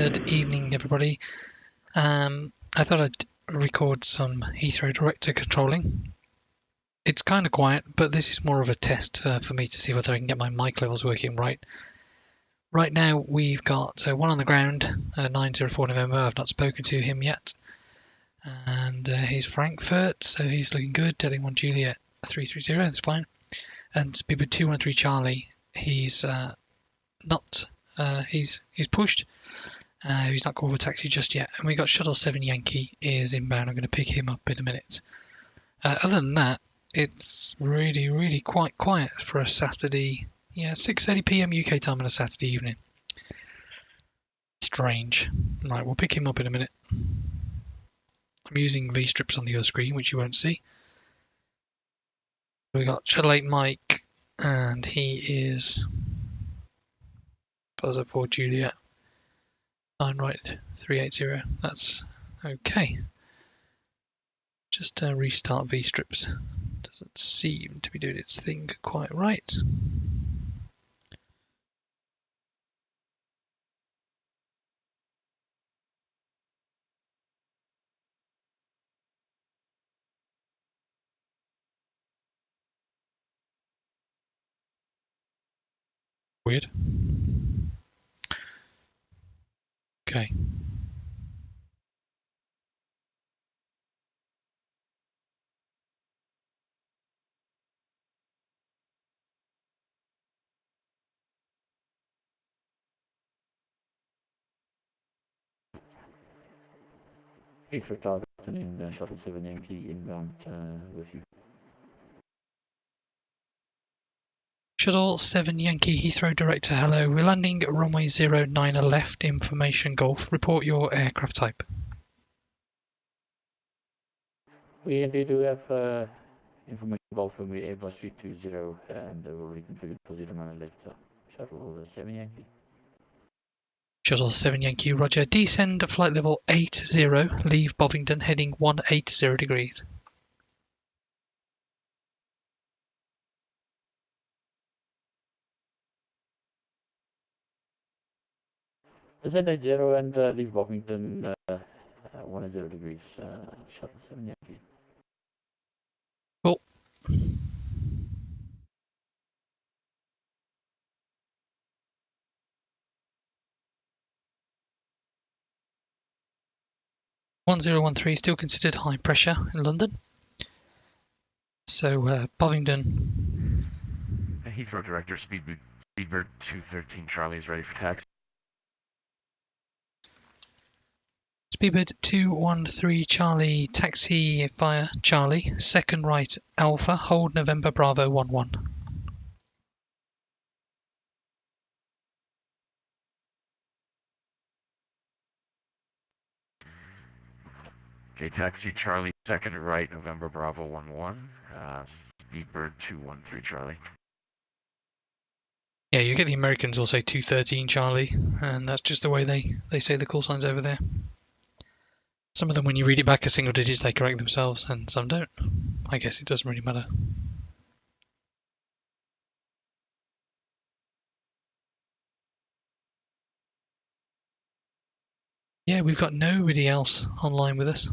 Good evening, everybody. I thought I'd record some Heathrow Director controlling. It's kind of quiet, but this is more of a test for me to see whether I can get my mic levels working right. Right now, we've got one on the ground, 904 November. I've not spoken to him yet. And he's Frankfurt, so he's looking good. Delta 1 Juliet 330, that's fine. And Speedbird 213 Charlie, he's not, he's pushed. He's not called for taxi just yet. And we got Shuttle 7 Yankee is inbound. I'm going to pick him up in a minute. Other than that, it's really quite quiet for a Saturday. Yeah, 6:30 p.m. UK time on a Saturday evening. Strange. Right, we'll pick him up in a minute. I'm using vStrips on the other screen, which you won't see. We got Shuttle 8 Mike, and he is Buzzer 4 Juliet. 9 right 380. That's okay. Just restart vStrips. Doesn't seem to be doing its thing quite right. Weird. Okay. Heathrow Director in Shuttle 7 Yankee inbound with you. Shuttle 7 Yankee Heathrow Director, hello. We're landing at runway 09 left, information Golf. Report your aircraft type. We indeed do have information Golf from the Airbus 320 and we'll reconfigure the position on the left Shuttle 7 Yankee. Shuttle 7 Yankee, roger. Descend flight level 80, leave Bovingdon, heading 180 degrees. Descend at 0 and leave Bovingdon 180 degrees, Shuttle 7 Yankee. Cool. (1013) still considered high pressure in London. So Bovingdon. Heathrow Director, Speedbird 213 Charlie is ready for taxi. Speedbird 213 Charlie, taxi via Charlie, second right Alpha, hold November Bravo 11. Okay, taxi Charlie, second right November Bravo 11, Speedbird 213 Charlie. Yeah, you get the Americans will say 213 Charlie, and that's just the way they say the call signs over there. Some of them, when you read it back as single digits, they correct themselves, and some don't. I guess it doesn't really matter. Yeah, we've got nobody else online with us.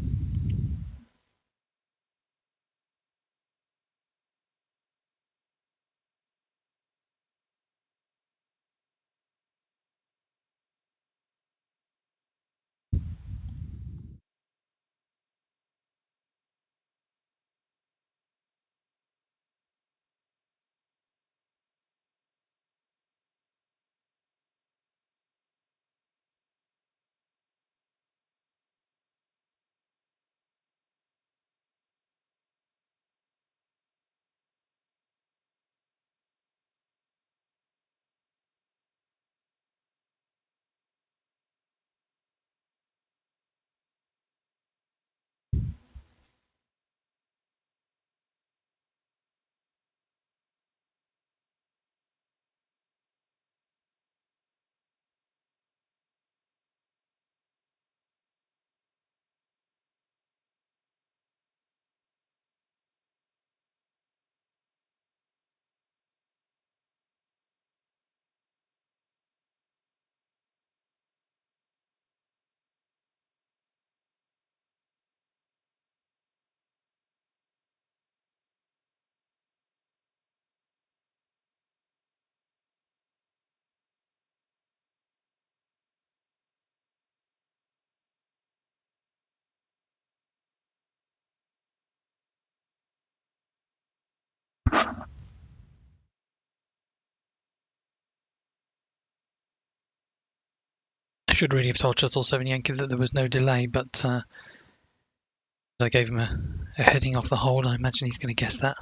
should really have told Shuttle 7 Yankee that there was no delay, but I gave him a heading off the hold. I imagine he's going to guess that.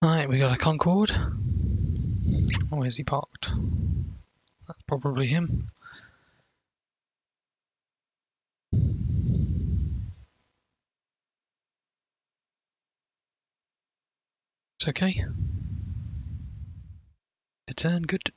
Right, we got a Concorde. Where's he parked? That's probably him. It's okay. The turn, good.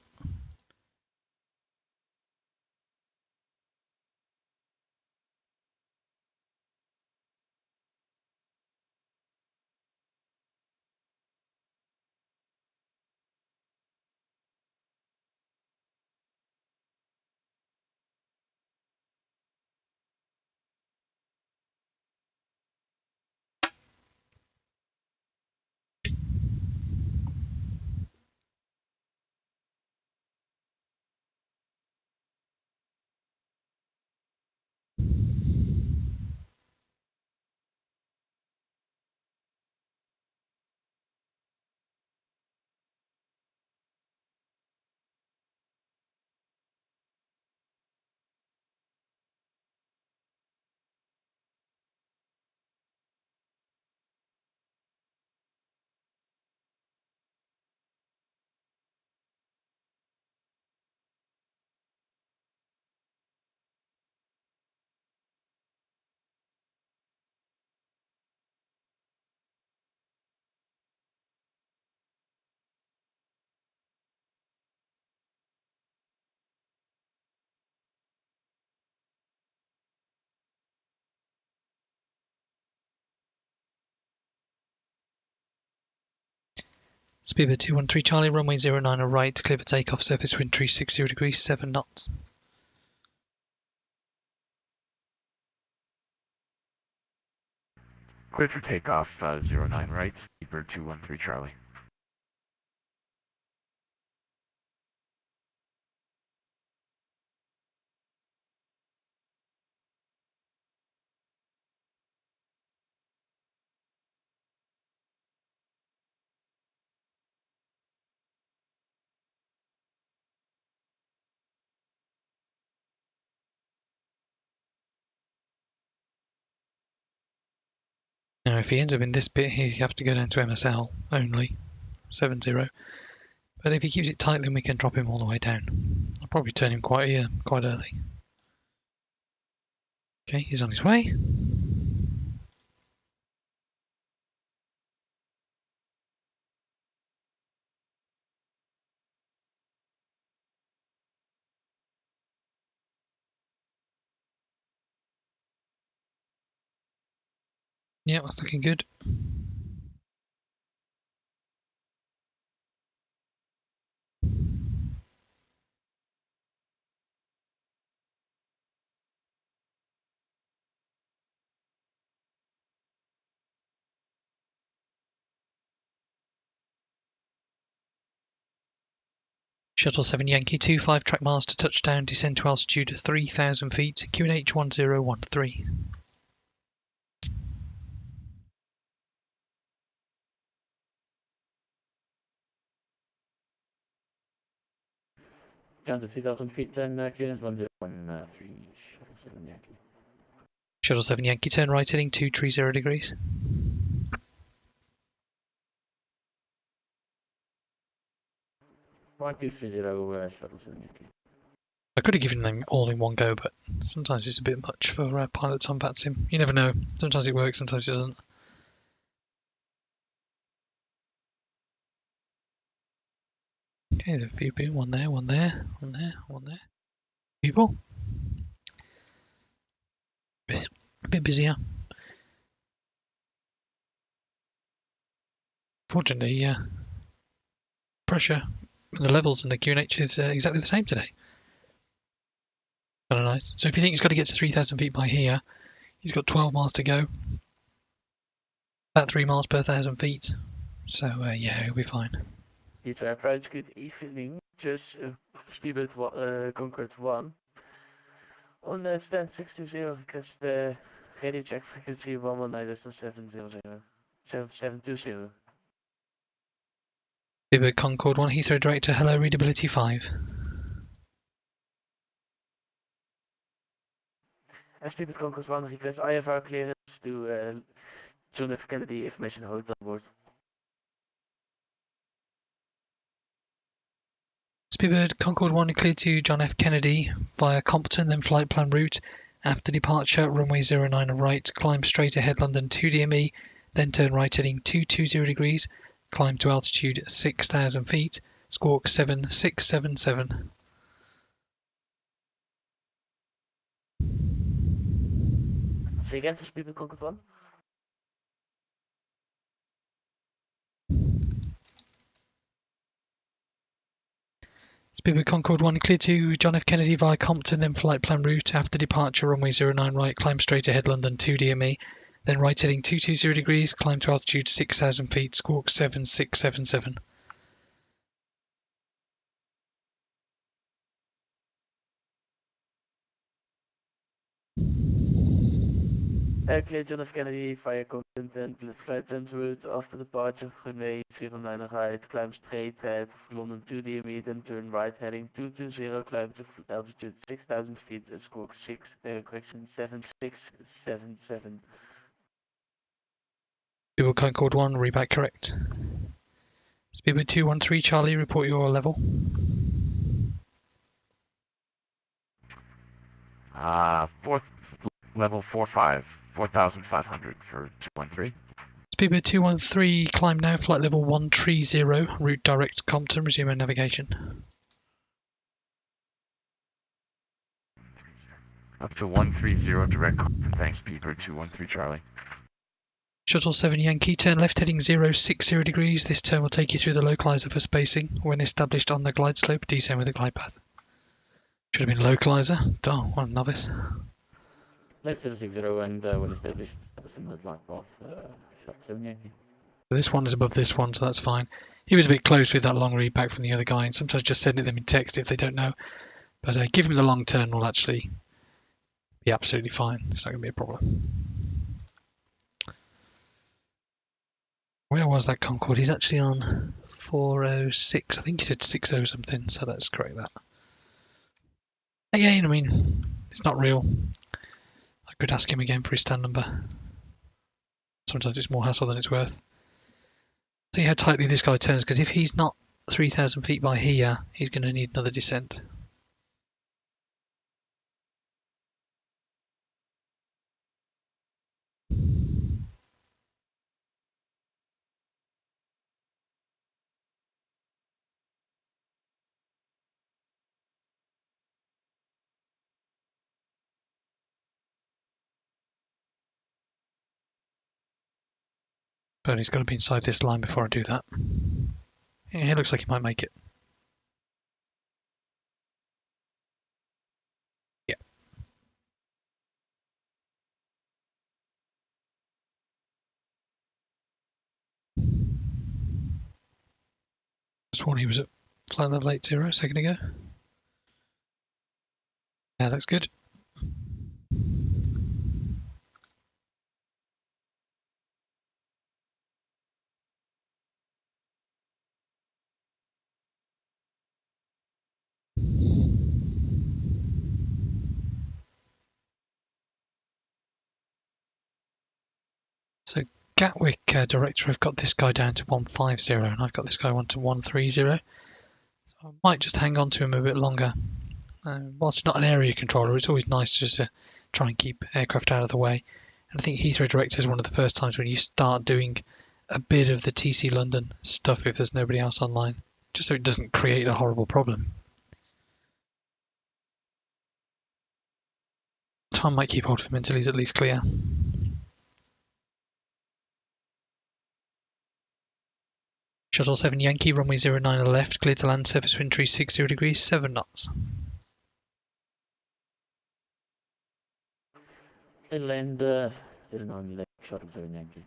Speedbird 213 Charlie, runway 09 right, clear for takeoff, surface wind 360 degrees, 7 knots. Clear for takeoff, 09 right, Speedbird 213 Charlie. Now, if he ends up in this bit, he has to go down to MSL only, 70. But if he keeps it tight, then we can drop him all the way down. I'll probably turn him quite early. Okay, he's on his way. Yeah, that's looking good. Shuttle 7 Yankee 25 track miles to touchdown, descend to altitude 3,000 feet, QNH 1013. Down to 3,000 feet, then clearance 1013, Shuttle 7 Yankee. Shuttle 7 Yankee turn right heading 230 degrees. Shuttle 7 Yankee. I could have given them all in one go, but sometimes it's a bit much for pilots on VATSIM. You never know. Sometimes it works, sometimes it doesn't. Okay, there's a few people. One there, one there, one there, one there. People. A bit busier. Fortunately, pressure, the levels in the QNH is exactly the same today. Kind of nice. So if you think he's got to get to 3,000 feet by here, he's got 12 miles to go. About 3 miles per 1,000 feet. So yeah, he'll be fine. Heathrow approach, good evening. Just Speedbird Concorde 1. On stand 620, request the radio check frequency 119.720. Speedbird Concorde 1, Heathrow Director, hello, readability 5. Speedbird Concourse 1 request IFR clearance to John F. Kennedy Information Hotel Board. Speedbird Concorde 1 cleared to John F. Kennedy via competent then flight plan route. After departure, runway 09 right, climb straight ahead London 2 DME, then turn right heading 220 degrees, climb to altitude 6,000 feet, squawk 7677. Say again for Speedbird Concourse 1. Speedbird Concorde 1 cleared to John F. Kennedy via Compton, then flight plan route. After departure, runway 09 right, climb straight ahead London 2 DME, then right heading 220 degrees, climb to altitude 6,000 feet, squawk 7677. Clear John F. Kennedy via Compton and flight plan route. After departure, runway 09 right, climb straight ahead London 2 DME, then turn right heading 220, climb to altitude 6,000 feet, squawk 7677. Speedbird Concorde 1, reback correct. Speedbird 213 Charlie, report your level. Fourth level 45, 4,500 for 213. Speedbird 213, climb now, flight level 130, route direct Compton, resume navigation. Up to 130 direct Compton, thanks Speedbird 213 Charlie. Shuttle 7 Yankee, turn left heading 060 degrees. This turn will take you through the localizer for spacing. When established on the glide slope, descend with the glide path. Should have been localizer. Oh, what a novice. Left 060 and when established, similar glide path, Shuttle 7 Yankee. This one is above this one, so that's fine. He was a bit close with that long read back from the other guy, and sometimes just send it them in text if they don't know. But give him the long turn will actually be absolutely fine. It's not going to be a problem. Where was that Concorde? He's actually on 406. I think he said 60 something, so let's correct that. Again, I mean, it's not real. I could ask him again for his stand number. Sometimes it's more hassle than it's worth. See how tightly this guy turns, because if he's not 3,000 feet by here, he's going to need another descent. But he's got to be inside this line before I do that. Yeah, it looks like he might make it. Yeah. Sworn he was at flight level 80 a second ago. Yeah, looks good. So Gatwick Director, I've got this guy down to 150 and I've got this guy to 130. So I might just hang on to him a bit longer. Whilst it's not an area controller, it's always nice just to try and keep aircraft out of the way. And I think Heathrow Director is one of the first times when you start doing a bit of the TC London stuff if there's nobody else online, just so it doesn't create a horrible problem. Tom might keep hold of him until he's at least clear. Shuttle 7 Yankee, runway 09 left, clear to land, surface wind 360 degrees, 7 knots. Inland 09 left, Shuttle 7 Yankee.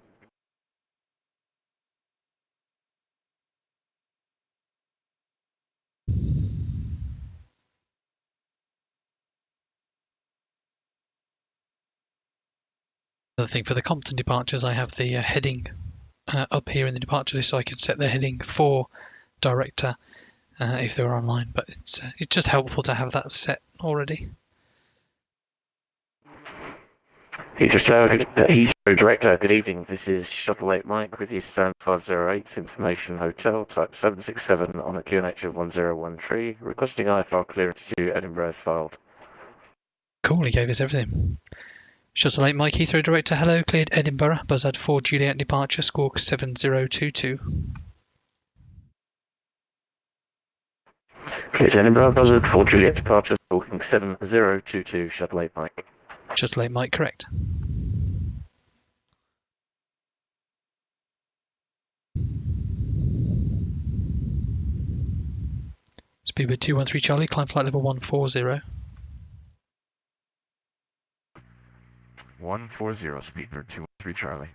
Another thing for the Compton departures, I have the heading up here in the departure list, so I could set the heading for director if they were online, but it's just helpful to have that set already. Heathrow Director, good evening. This is Shuttle 8 Mike with Eastern 508 Information Hotel, Type 767 on a QNH of 1013, requesting IFR clearance to Edinburgh as filed. Cool, he gave us everything. Shuttle 8 Mike, Heathrow Director, hello, cleared Edinburgh, Buzzard 4 Juliet departure, squawk 7022. Cleared Edinburgh, Buzzard 4 Juliet departure, squawking 7022, Shuttle 8 Mike. Shuttle 8 Mike, correct. Speedbird 213 Charlie, climb flight level 140. 140, Speedbird 213 Charlie.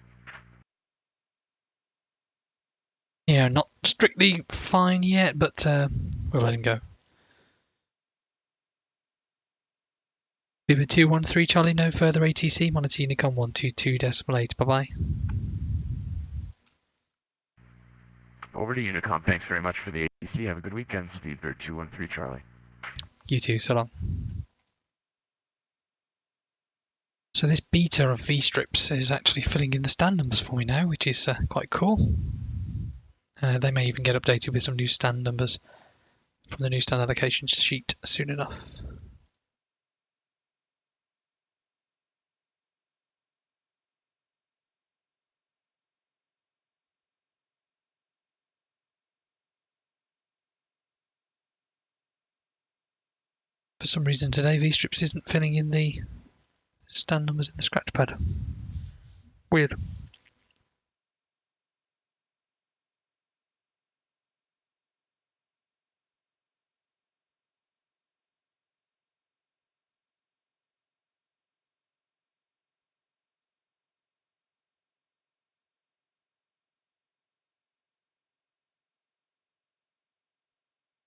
Yeah, not strictly fine yet, but we'll let him go. Speedbird 213 Charlie, no further ATC, monitor Unicom 122.8, bye-bye. Over to Unicom, thanks very much for the ATC. Have a good weekend, Speedbird 213 Charlie. You too, so long. So this beta of vStrips is actually filling in the stand numbers for me now, which is quite cool. They may even get updated with some new stand numbers from the new stand allocation sheet soon enough. For some reason today vStrips isn't filling in the stand numbers in the scratch pad. Weird.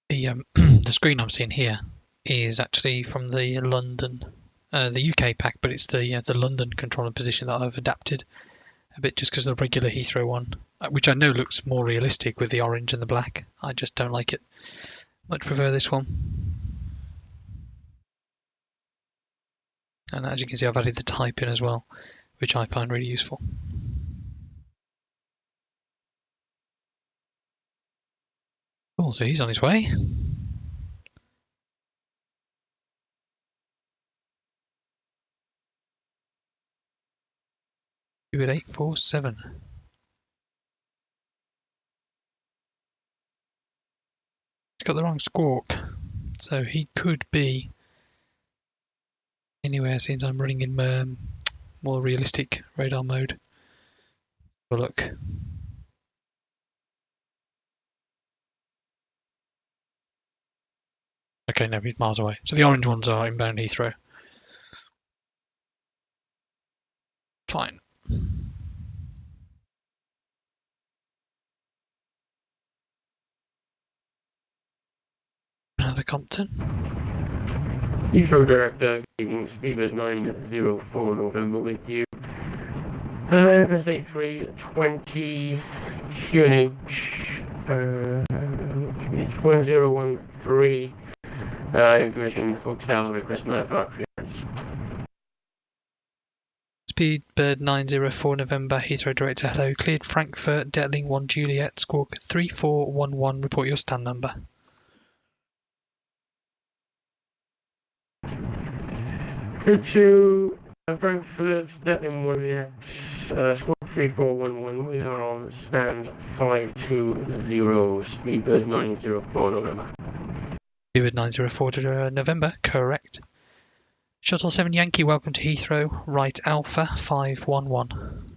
The the screen I'm seeing here is actually from the London, the UK pack, but it's the London controller position that I've adapted a bit just because the regular Heathrow one, which I know looks more realistic with the orange and the black. I just don't like it. Much prefer this one. And as you can see, I've added the type in as well, which I find really useful. Cool, so he's on his way. Do it 847. He's got the wrong squawk, so he could be anywhere since I'm running in more realistic radar mode. Have a look. Okay, no, he's miles away. So the orange ones are inbound Heathrow. Fine. Another Compton. Heathrow Director, Speedbird 904 November with you. Mistake 320 QNH 1013. Information hotel request IFR clearance. Speedbird 904 November, Heathrow Director, hello. Cleared Frankfurt, Detling 1 Juliet, squawk 3411, report your stand number. To Frankfurt, Detling 1 Juliet, squawk 3411, we are on stand 520, Speedbird 904 November. Speedbird 904 to November, correct. Shuttle 7 Yankee, welcome to Heathrow, right Alpha 511.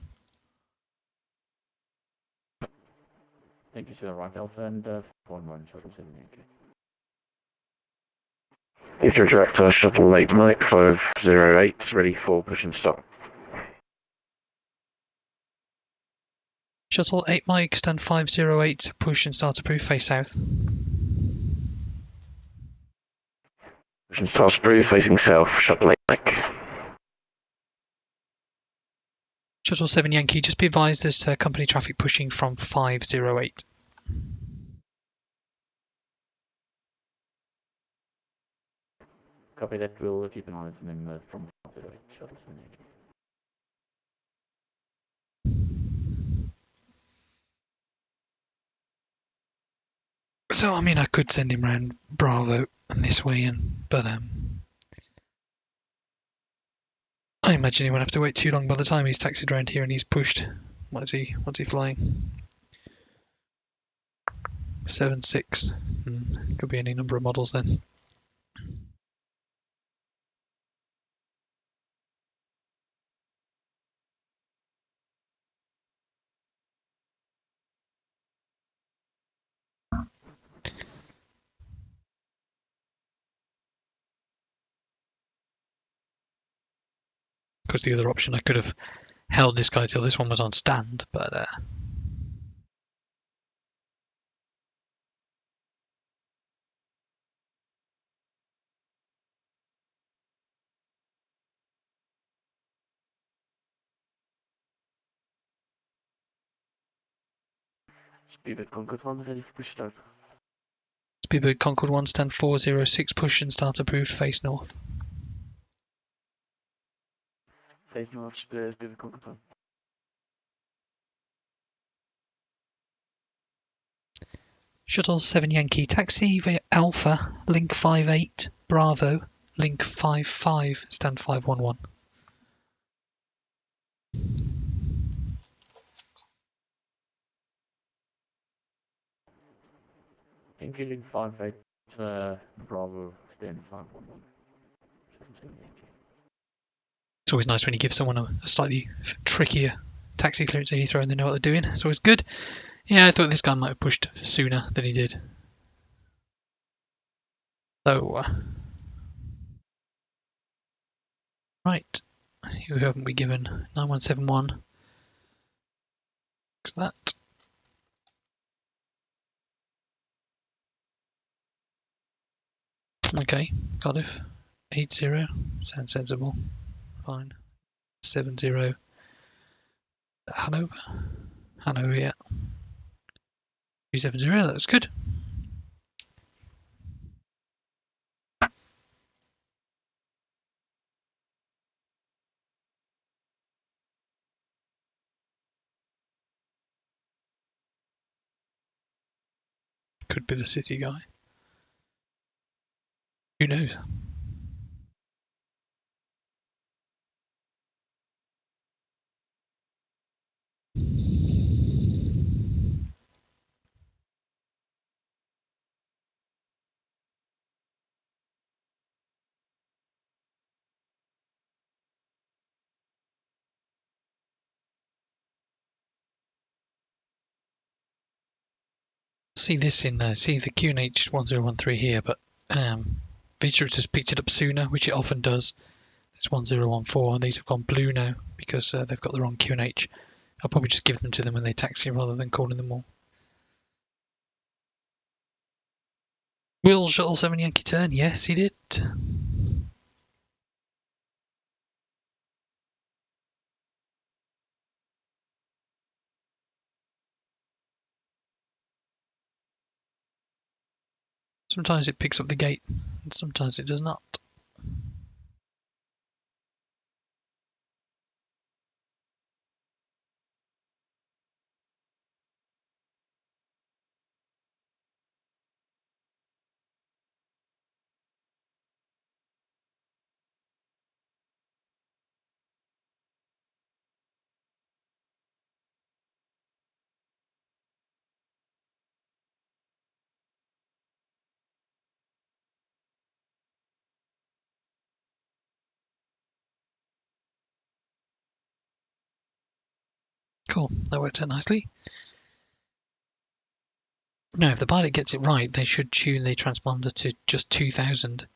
Thank you, sir. Right Alpha and 11 Shuttle 7 Yankee. Heathrow Director, Shuttle 8 Mike 508, ready for push and stop. Shuttle 8 Mike, stand 508, push and start approved, face south. Push and start approved, facing south, Shuttle 8 Mike. Shuttle 7 Yankee, just be advised there's company traffic pushing from 508. Copy that, we'll keep an eye on them from 508, Shuttle 7 Yankee. So I mean, I could send him around Bravo and this way, but I imagine he won't have to wait too long by the time he's taxied around here and he's pushed. What's he flying? 7.6. Could be any number of models then. Because the other option, I could have held this guy till this one was on stand, but Speedbird Concord 1 ready for push start. Speedbird Concord 1 stand 406, push and start approved, face north. Face north, Speedbird Concord 1. Shuttle 7 Yankee taxi via Alpha, link 58, Bravo, link 55, stand 511. Including 58, Bravo, stand 511. It's always nice when you give someone a slightly trickier taxi clearance at Heathrow and they know what they're doing. It's always good. Yeah, I thought this guy might have pushed sooner than he did. So, right, who haven't we given? 9171. Looks that. Okay, Cardiff. 80, sounds sensible. Fine. 70. Hanover. Hanover, yeah. 370, that's good. Could be the city guy. Who knows? See this in see the QNH 1013 here, but vStrips has picked it up sooner, which it often does. It's 1014, and these have gone blue now because they've got the wrong QNH. I'll probably just give them to them when they taxi rather than calling them all. Will Shuttle 7 Yankee turn? Yes, he did. Sometimes it picks up the gate, and sometimes it does not. Cool, that worked out nicely. Now, if the pilot gets it right, they should tune the transponder to just 2000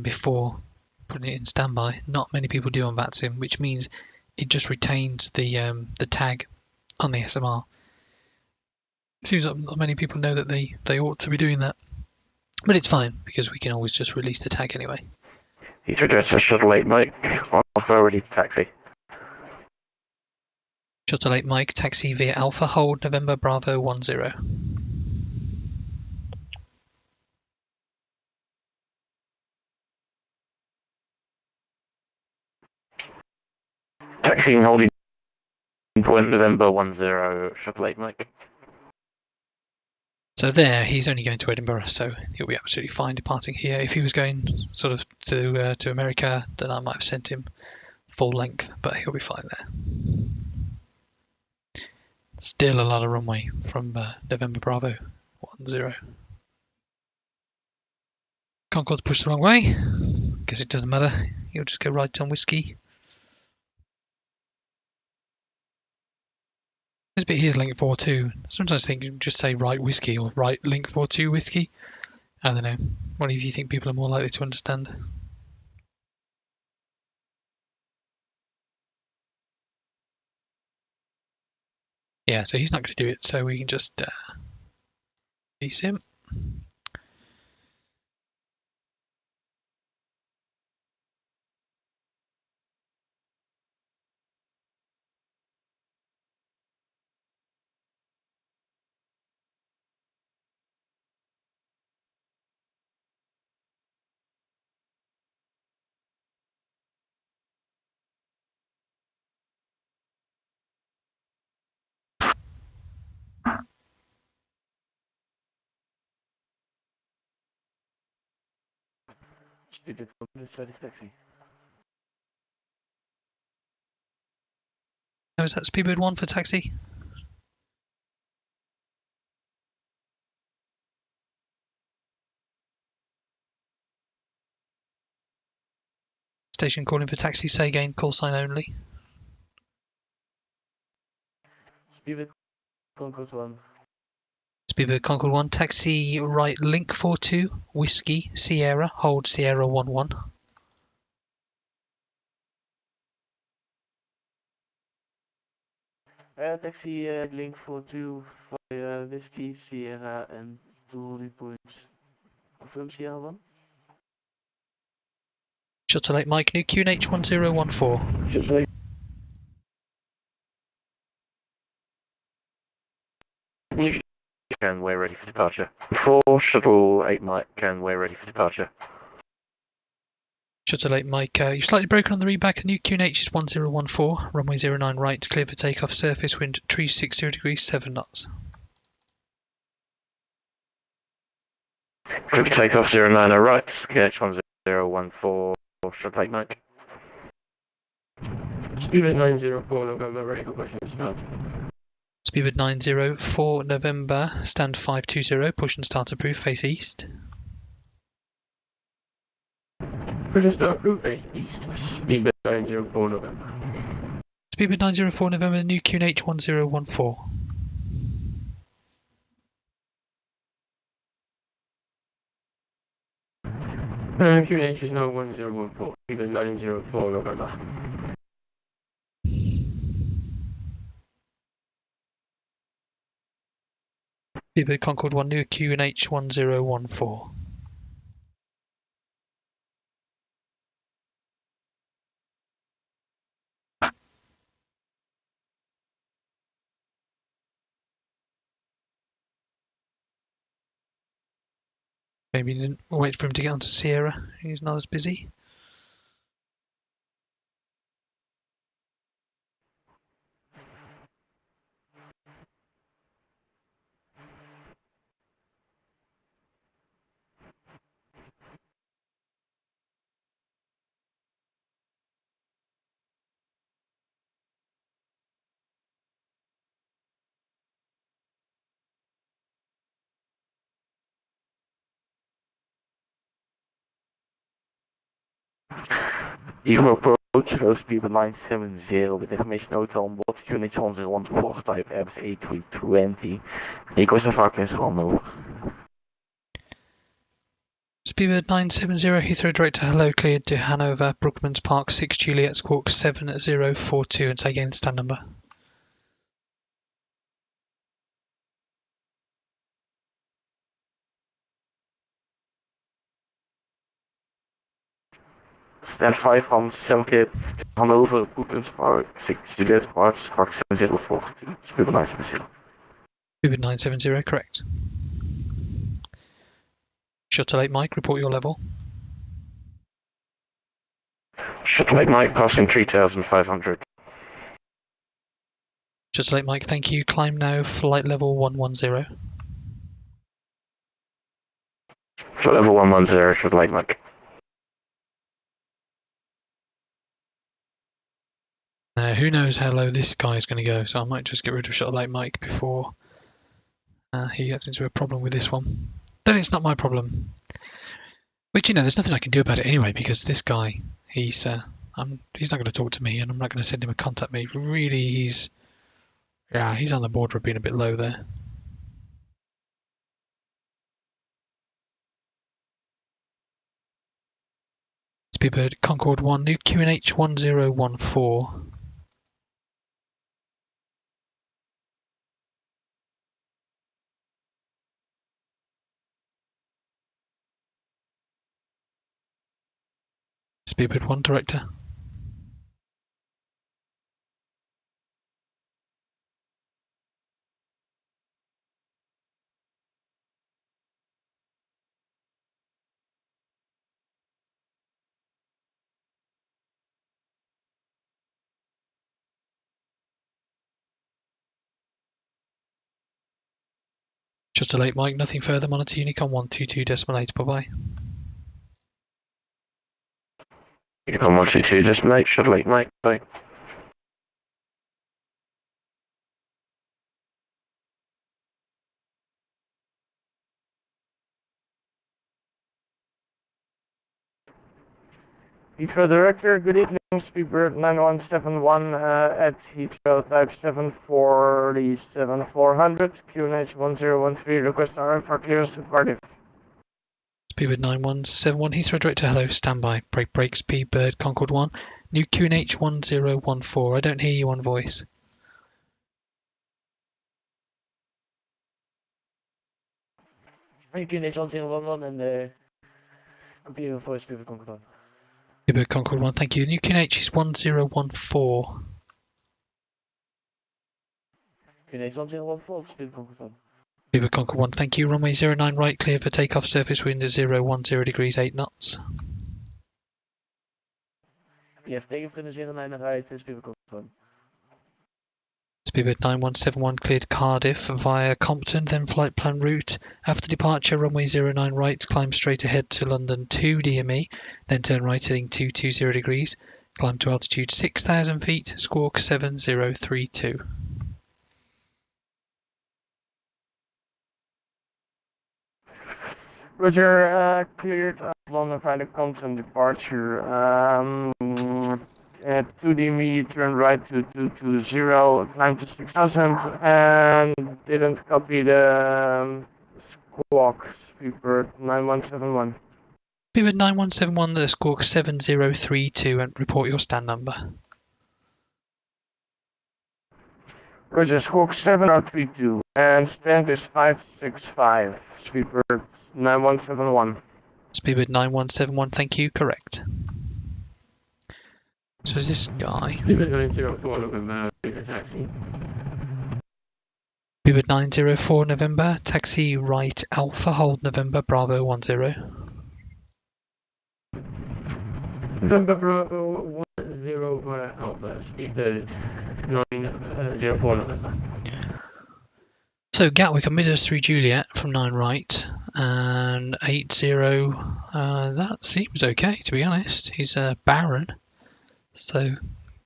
before putting it in standby. Not many people do on VATSIM, which means it just retains the tag on the SMR. It seems like not many people know that they ought to be doing that, but it's fine because we can always just release the tag anyway. Heathrow Director, Shuttle 8 Mike, offer ready to taxi. Shuttle 8 Mike, taxi via Alpha, hold November Bravo 10. Taxiing holding point November 10, Shuttle 8 Mike. So there, he's only going to Edinburgh, so he'll be absolutely fine departing here. If he was going sort of to America, then I might have sent him full length, but he'll be fine there. Still a lot of runway from November Bravo 10. Concorde's pushed the wrong way. Guess it doesn't matter. He'll just go right on whiskey. This bit here is link 42. Sometimes I think just say right whiskey or right link 42 whiskey. I don't know. What do you think people are more likely to understand? Yeah, so he's not going to do it, so we can just release him. Speedbird satisfactory. Oh, is that Speedbird 1 for taxi? Station calling for taxi, say again, call sign only. Speedbird Concorde 1. Speedbird Concorde 1, taxi right link 42, whiskey, Sierra, hold Sierra 11. Taxi link 42 for Whiskey, Sierra and 2 reports. Confirm Sierra 1. Shuttle 8 Mike, new QNH 1014. Shuttle 8. And we're ready for departure. 4 Shuttle 8 Mike, and we're ready for departure. Shuttle 8 Mike, you're slightly broken on the read back. The new QNH is 1014, runway 09 right, clear for takeoff, surface wind 360 degrees, 7 knots. Clear for takeoff 09 right, QNH 1014, Shuttle 8 Mike. Speedbird 904 November, ready for push and start. Speedbird 904 November, stand 520, push and start approved, face east. Push and start approved, face east. Speedbird 904 November. Speedbird 904 November, new QNH 1014. QNH is now 1014. Speedbird 904 November. Speedbird Concorde 1, new QNH 1014. Maybe you didn't wait for him to get onto Sierra. He's not as busy. Euro approach, Speedbird 970 with information hotel on board, QNH 1014 type Airbus A320. Equals and Falcons on over. Speedbird 970 Heathrow Director, hello, cleared to Hanover, Brookmans Park 6 Juliet Squawk 7042, and say again stand number. Stand 5 from 7 Hanover, Brookmans Park 6 Juliet Squawk 7042, Speedbird 970. Speedbird 970, correct. Shuttle 8 Mike, report your level. Shuttle 8 Mike passing 3,500. Shuttle 8 Mike, thank you. Climb now, flight level 110. So level 110 should light Mike. Who knows how low this guy is going to go, so I might just get rid of Shuttle Light Mike before he gets into a problem with this one. Then it's not my problem. Which, you know, there's nothing I can do about it anyway, because this guy, he's not going to talk to me, and I'm not going to send him a contact me. Really, he's on the border of being a bit low there. Speedbird Concorde 1, new QNH 1014. Speedbird 1, Director. Just a late Mike, nothing further, monitor Unicon 122.8, bye-bye. Unicon 122.8, should light Mike, bye. Heathrow Director, good evening, Speedbird 9171 at Heathrow type 747-400, QNH 1013, request RF for clearance to party. Speedbird 9171, Heathrow Director, hello, standby. Break, Speedbird Concorde 1, new QNH 1014. I don't hear you on voice. QNH 1011 and computer voice Speedbird Concorde 1. Speedbird Concorde 1, thank you. New QNH is 1014. QNH 1014, Speedbird Concorde 1. Speedbird Concorde 1, thank you. Runway 09 right, clear for takeoff, surface wind is 010 degrees 8 knots. Yes, takeoff in the 09 right, Speedbird Concorde 1. Speedbird 9171 cleared Cardiff via Compton, then flight plan route. After departure, runway 09 right, climb straight ahead to London 2 DME, then turn right heading 220 degrees. Climb to altitude 6,000 feet, squawk 7032. Roger, cleared London Friday Compton departure. At 2DME, turn right to 220, climb to 6000, and didn't copy the squawk, Speedbird 9171. Speedbird 9171, the squawk 7032, and report your stand number. Roger, squawk 7032, and stand is 565, Speedbird 9171. Speedbird 9171, thank you, correct. So is this guy? Speedbird 904 November, taxi right Alpha, hold November, Bravo 10. November Bravo 10 for Alpha, Speedbird 904 November. So Gatwick and Midhurst 3 Juliet from 9 right, and 80, that seems okay to be honest. He's a Baron, so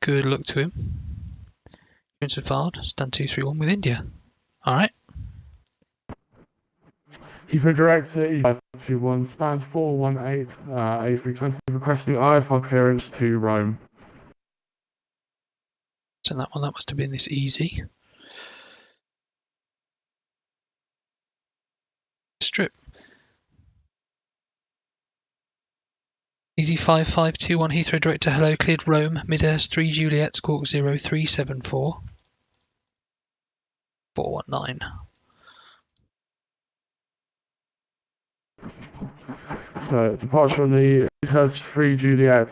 good luck to him. Prince of Fard, stand 231 with India. Alright. Heathrow Director, E521, stand 418, A320, requesting IFR clearance to Rome. So that one, that must have been this easy. Strip. Easy 5521 Heathrow Director, hello, cleared Rome, Midhurst 3 Juliet, squawk 0374. 419. So, departure from the Midhurst 3 Juliet,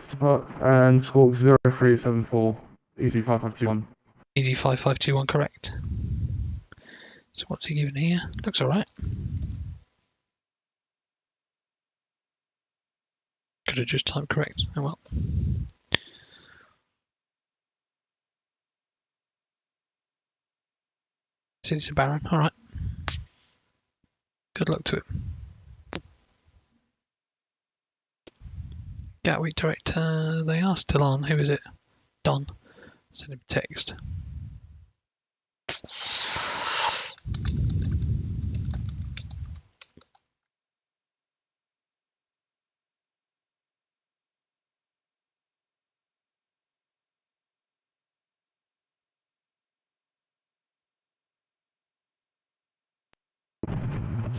and squawk 0374, easy 5521. Easy 5521, correct. So what's he given here? Looks alright. Could have just typed correct. Oh well. City's a Baron. Alright. Good luck to it. Gatwick Director. They are still on. Who is it? Don. Send him a text.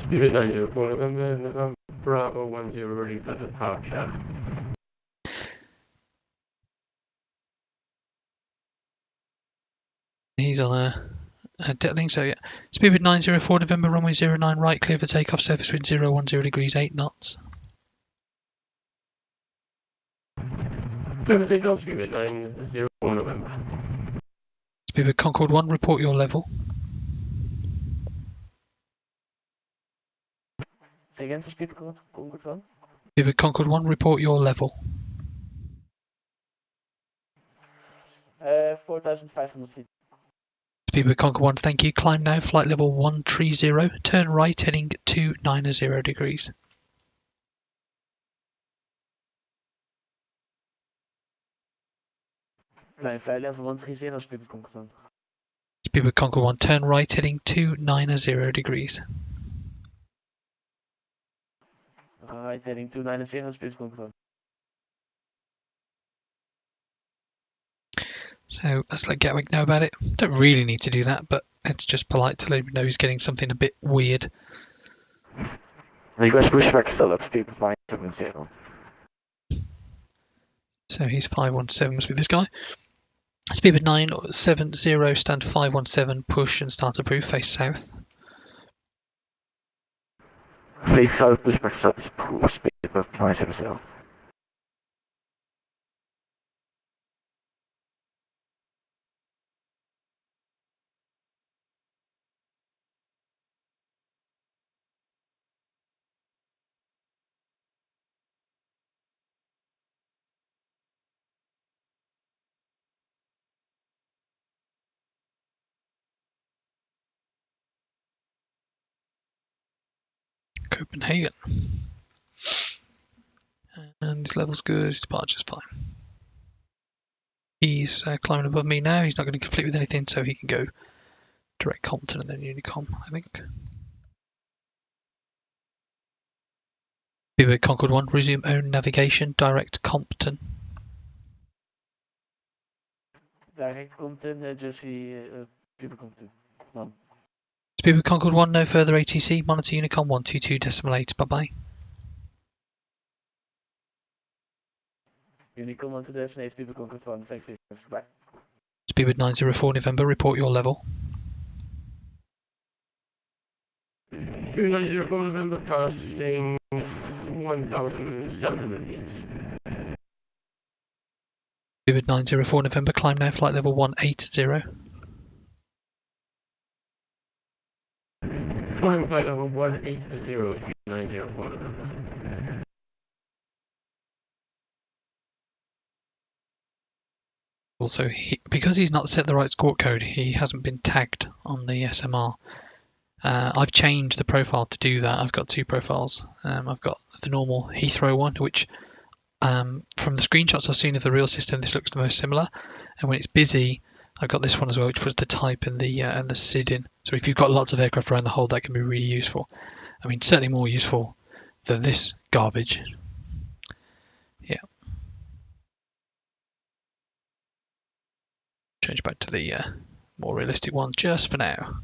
Spirit 904 November, Bravo 10 ready for departure. He's on a deck so yeah. Spirit 904 November, runway 09 right, clear for takeoff, surface wind 010 degrees, 8 knots. Clear for takeoff, Spirit 904 November. Spirit Concorde 1, report your level. Say again, Spirit Concorde 1. Spirit Concorde 1, report your level. 4,500 feet. Spirit Concorde 1, thank you. Climb now, flight level 130, turn right, heading 290 degrees. Climb flight level 130, Spirit Concorde 1. Spirit Concorde 1, turn right, heading 290 degrees. Right, heading 290, Spirit Concorde 1. So let's let Gatwick know about it. Don't really need to do that, but it's just polite to let him know he's getting something a bit weird. Request pushback still at Spirit 570. So he's 517, must be this guy. Speed 970, stand 517, push and start approve, face south. Face south, pushback south, Spirit 570. Copenhagen. And his level's good, his departure's fine. He's climbing above me now, he's not going to conflict with anything, so he can go direct Compton and then Unicom, I think. Speedbird Concorde 1, resume own navigation, direct Compton. Direct Compton, Jersey, Spirit Concorde 1. Speedbird Concorde 1, no further ATC, monitor Unicom 122.8, bye bye. Unicom 128, Spirit Concorde 1, thanks, bye. Speedbird 904 November, report your level. 904 November, passing 1,700 feet. Speedbird 904 November, climb now, flight level 180. Climb flight level 180, 904 November. Also, because he's not set the right score code, he hasn't been tagged on the SMR. I've changed the profile to do that. I've got two profiles. I've got the normal Heathrow one, which from the screenshots I've seen of the real system, this looks the most similar. And when it's busy, I've got this one as well, which was the type and the SID in. So if you've got lots of aircraft around the hold, that can be really useful. I mean, certainly more useful than this garbage. Yeah. Change back to the more realistic one just for now.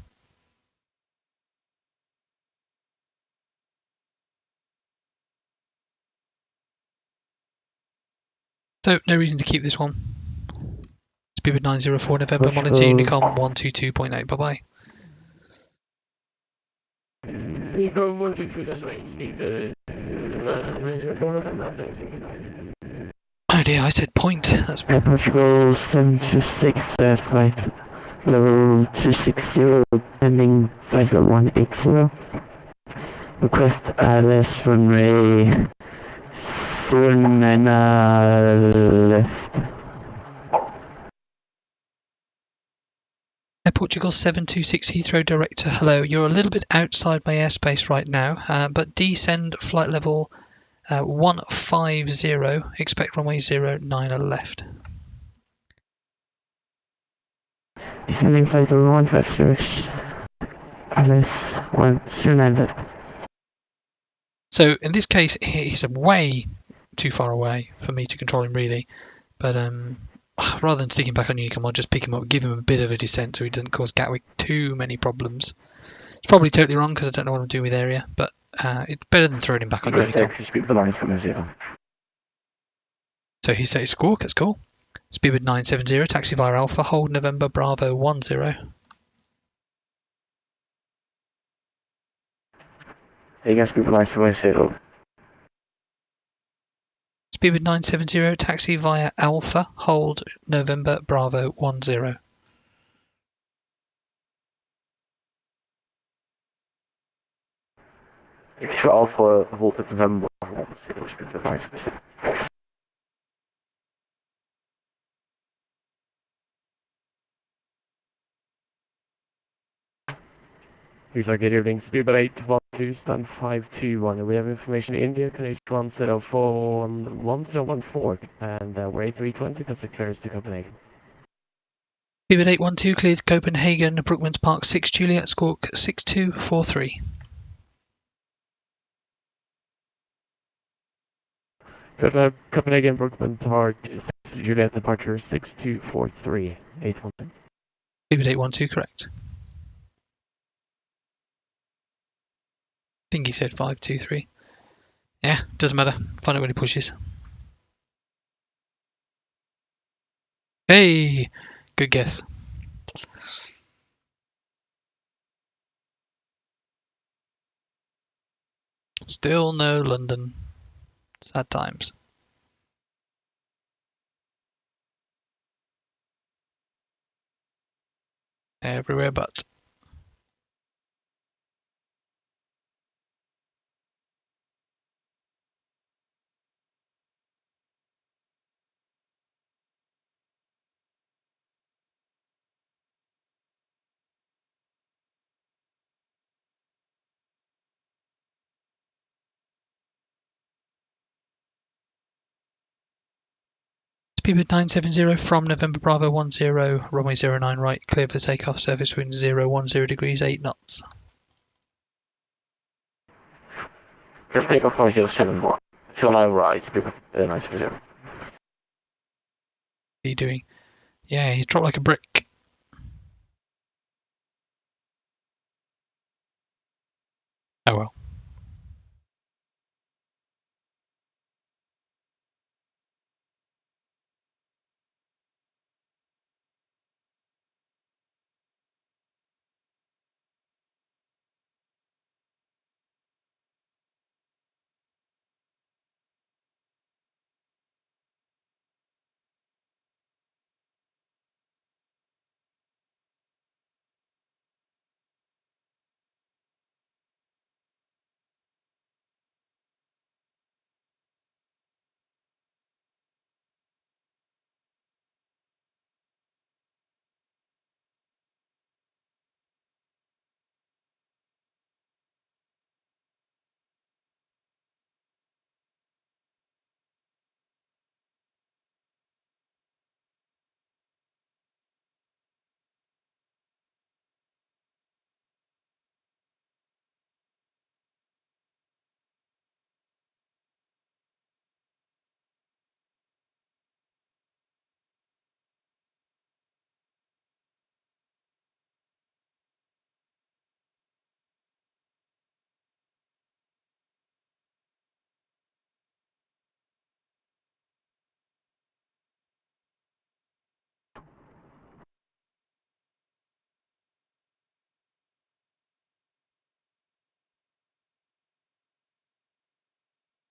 So no reason to keep this one. Speedbird 904 November, monitor Unicom 122.8. Bye bye. Unicom 122.8. Oh dear, I said point. That's Control 726, flight level 260, pending flight level 180. Request ILS runway 49 left. Air Portugal 726 Heathrow Director, hello. You're a little bit outside my airspace right now, but descend flight level 150, expect runway 09 left. Descending flight over 156, Alice 109 left. So in this case, he's way too far away for me to control him really. But rather than sticking back on Unicom, I'll just pick him up, give him a bit of a descent so he doesn't cause Gatwick too many problems. It's probably totally wrong because I don't know what I'm doing with area, but it's better than throwing him back on Unicom. So he set his squawk, that's cool. Speedbird 970, taxi via Alpha, hold November Bravo 10. Again, Speedbird 970. Speedbird 970, taxi via Alpha, hold November Bravo 10. Extra Alpha, hold at November Bravo 10, Speedbird 970. Please are good evening, Speedbird 812, stand 521. We have information India, Canadian 1014, and we're 8320, that's the clearance to Copenhagen. Speedbird 812 cleared Copenhagen, Brookmans Park 6 Juliet, squawk 6243. Good, Copenhagen, Brookman Park, Juliet departure 6243, 812. Speedbird 812, correct. I think he said 523. Yeah, doesn't matter. Find out when he pushes. Hey, good guess. Still no London. Sad times. Everywhere but. Speedbird 970 from November Bravo 10, runway 09 right, clear for takeoff, surface wind 010 degrees, 8 knots. Just take off from 071. 09 right, Speedbird 970. What are you doing? Yeah, he dropped like a brick. Oh well.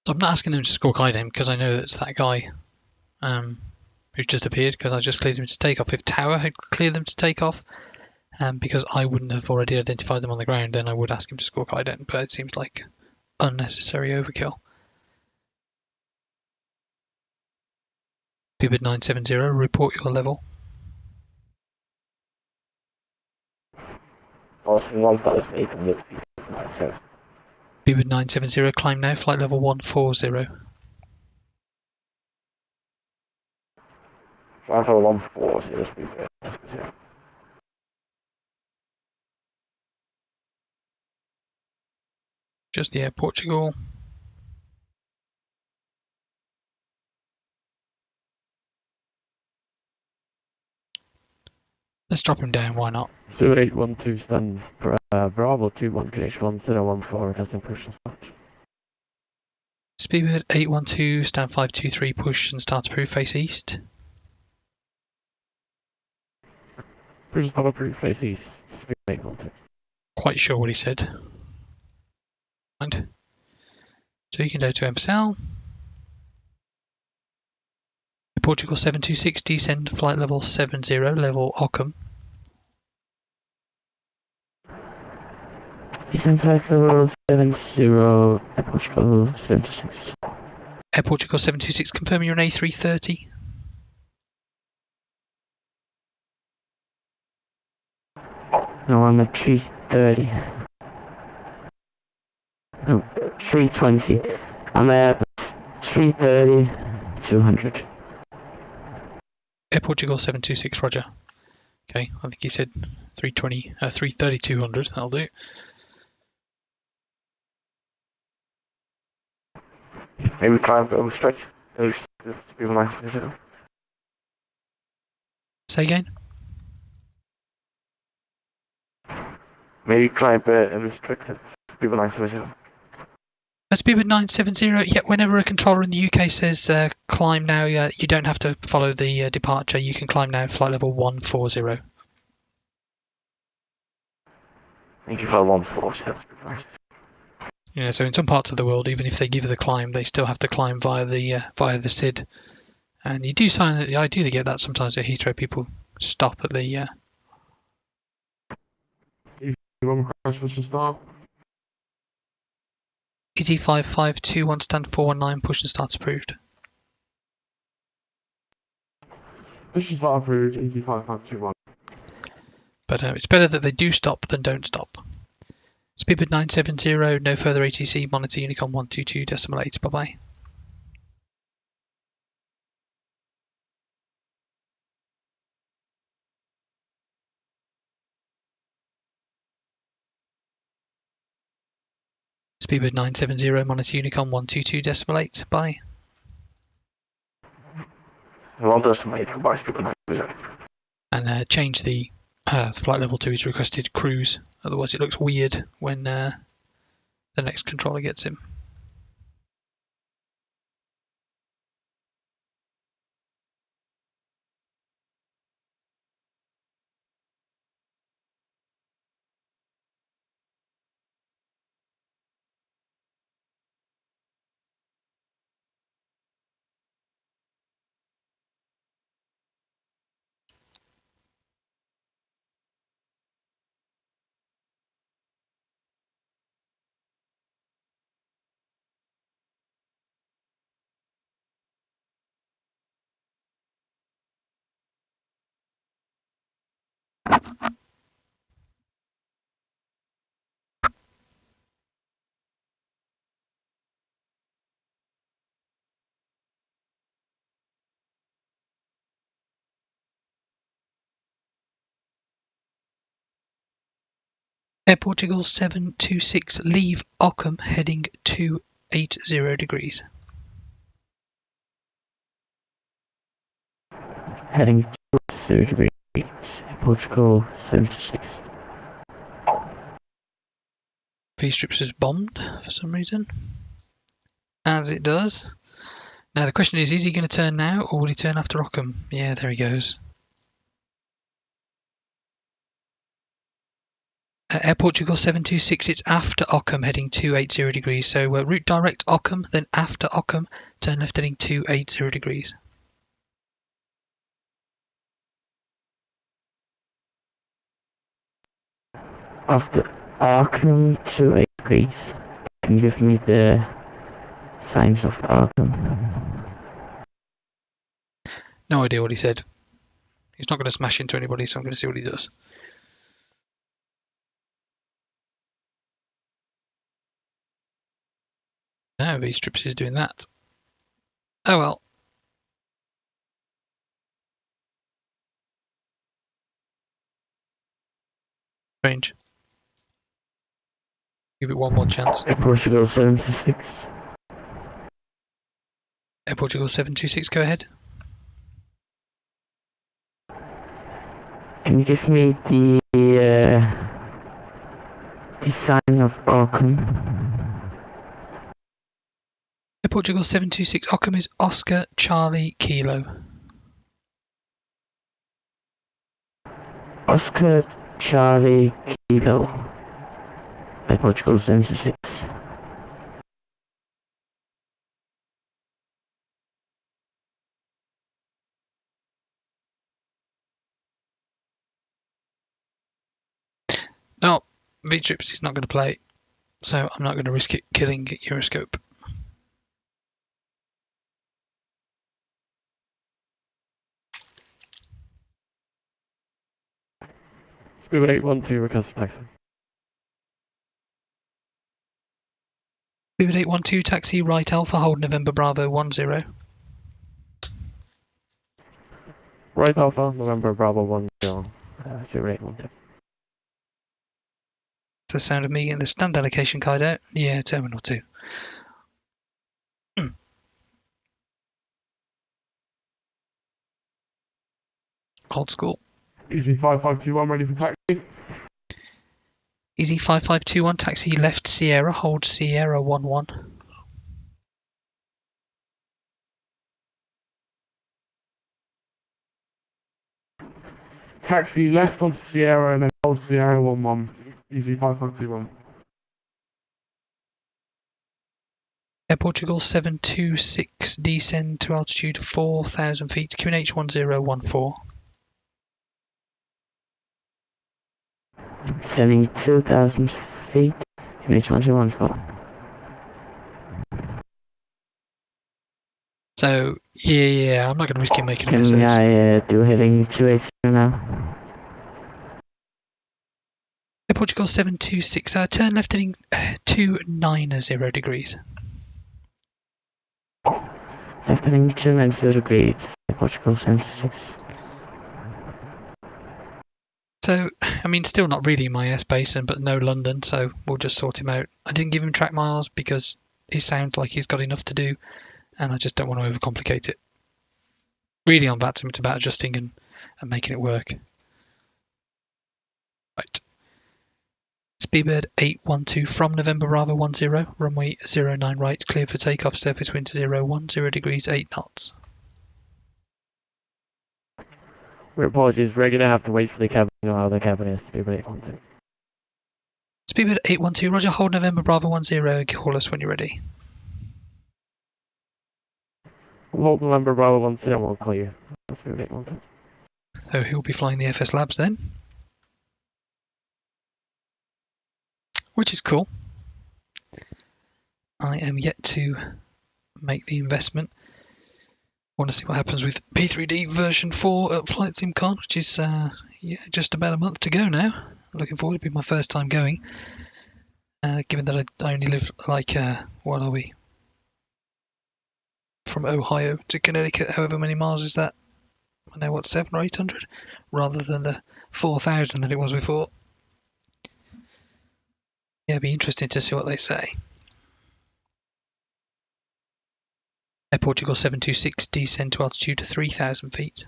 So I'm not asking them to score guide him because I know that's that guy who's just appeared because I just cleared him to take off. If Tower had cleared them to take off, because I wouldn't have already identified them on the ground, then I would ask him to score guide him, but it seems like unnecessary overkill. Speedbird 970, report your level. Austin 1800 feet, 970. Speedbird 970, climb now, flight level 140. Flight level 140, speedbird. Just the Air Portugal. Let's drop him down, why not? 2812 stand Bravo 21KH1014 testing push and start. Speedbird 812, stand 523, push and start approved, face east. Push and start approved, face east. Speed 812. Quite sure what he said. Mind. So you can go to MSL. Portugal 726, descend flight level 70, level Ockham. Descend flight level 70, Air Portugal 76. Air Portugal 726, confirm you're an A330. No, I'm at 330. No, 320. I'm at 330, 200. Air Portugal 726, roger. Okay, I think he said 320, 330, 200, that'll do. Maybe climb over stretch. Speedbird 970. Say again? Maybe climb restricted. Speedbird 970. Speedbird 970, yeah, whenever a controller in the UK says climb now, you don't have to follow the departure, you can climb now, flight level 140. Thank you for 140. You know, so in some parts of the world, even if they give the climb, they still have to climb via the SID. And you do I do get that sometimes at Heathrow, people stop at the... Easy 5521, stand 419, push and start approved. Push and start approved, easy 5521. But it's better that they do stop than don't stop. Speedbird 970, no further ATC, monitor Unicom 122.8, bye-bye. Speedbird 970, monitor Unicom 122.8, bye. 1.8, goodbye, Speedbird 970. And change the flight level to his requested cruise, otherwise it looks weird when the next controller gets him. Air Portugal 726, leave Ockham, heading 280 degrees. Heading 280 degrees, Air Portugal 76. vStrips is bombed for some reason, as it does. Now the question is he going to turn now or will he turn after Ockham? Yeah, there he goes. Air Portugal 726, it's after Ockham, heading 280 degrees. So route direct Ockham, then after Ockham, turn left heading 280 degrees. After Ockham 280 degrees, can you give me the signs of Ockham? No idea what he said. He's not going to smash into anybody, so I'm going to see what he does. No, vStrips is doing that. Oh well. Strange. Give it one more chance. Air Portugal 726. Air Portugal 726, go ahead. Can you give me the sign of Oakham? Air Portugal 726, Occam is Oscar Charlie Kilo. Oscar Charlie Kilo. Air Portugal 726. No, vStrips is not going to play, so I'm not going to risk it killing Euroscope. Spirit 812, request taxi. Spirit 812, taxi right Alpha, hold November Bravo 10. Right Alpha, November Bravo 10. Spirit 812. It's the sound of me getting the stand allocation card out. Yeah, Terminal 2. Old school. Easy 5521, ready for taxi. Easy 5521, taxi left Sierra, hold Sierra 11. Taxi left on Sierra and then hold Sierra 11. Easy 5521. Air Portugal 726, descend to altitude 4,000 feet, QNH 1014. Descending 2,000 feet. QNH 1014. So, yeah, I'm not going to risk you making a Can miss of this. I do heading 280 now? Air Portugal 726, turn left heading 290 degrees. Left heading 290 degrees. Air Portugal 726. So, I mean, still not really my airspace, but no London, so we'll just sort him out. I didn't give him track miles because he sounds like he's got enough to do, and I just don't want to overcomplicate it. Really on VATSIM, it's about adjusting and making it work. Right. Speedbird 812 from November Bravo 10, runway 09 right, cleared for takeoff, surface wind 010 degrees, 8 knots. We apologies, we're going to have to wait for the cabin to know how the cabin is. Spirit 812. Speedbird 812, roger, hold November Bravo 10, call us when you're ready. Hold November Bravo 10, we'll call you. Spirit 812. So he'll be flying the FS Labs then. Which is cool. I am yet to make the investment. I want to see what happens with P3D version 4 at Flight SimCon, which is just about a month to go now. Looking forward to be my first time going. Given that I only live like, what are we? From Ohio to Connecticut, however many miles is that? I know what, 700 or 800? Rather than the 4,000 that it was before. Yeah, it'd be interesting to see what they say. Air Portugal 726, descend to altitude to 3,000 feet.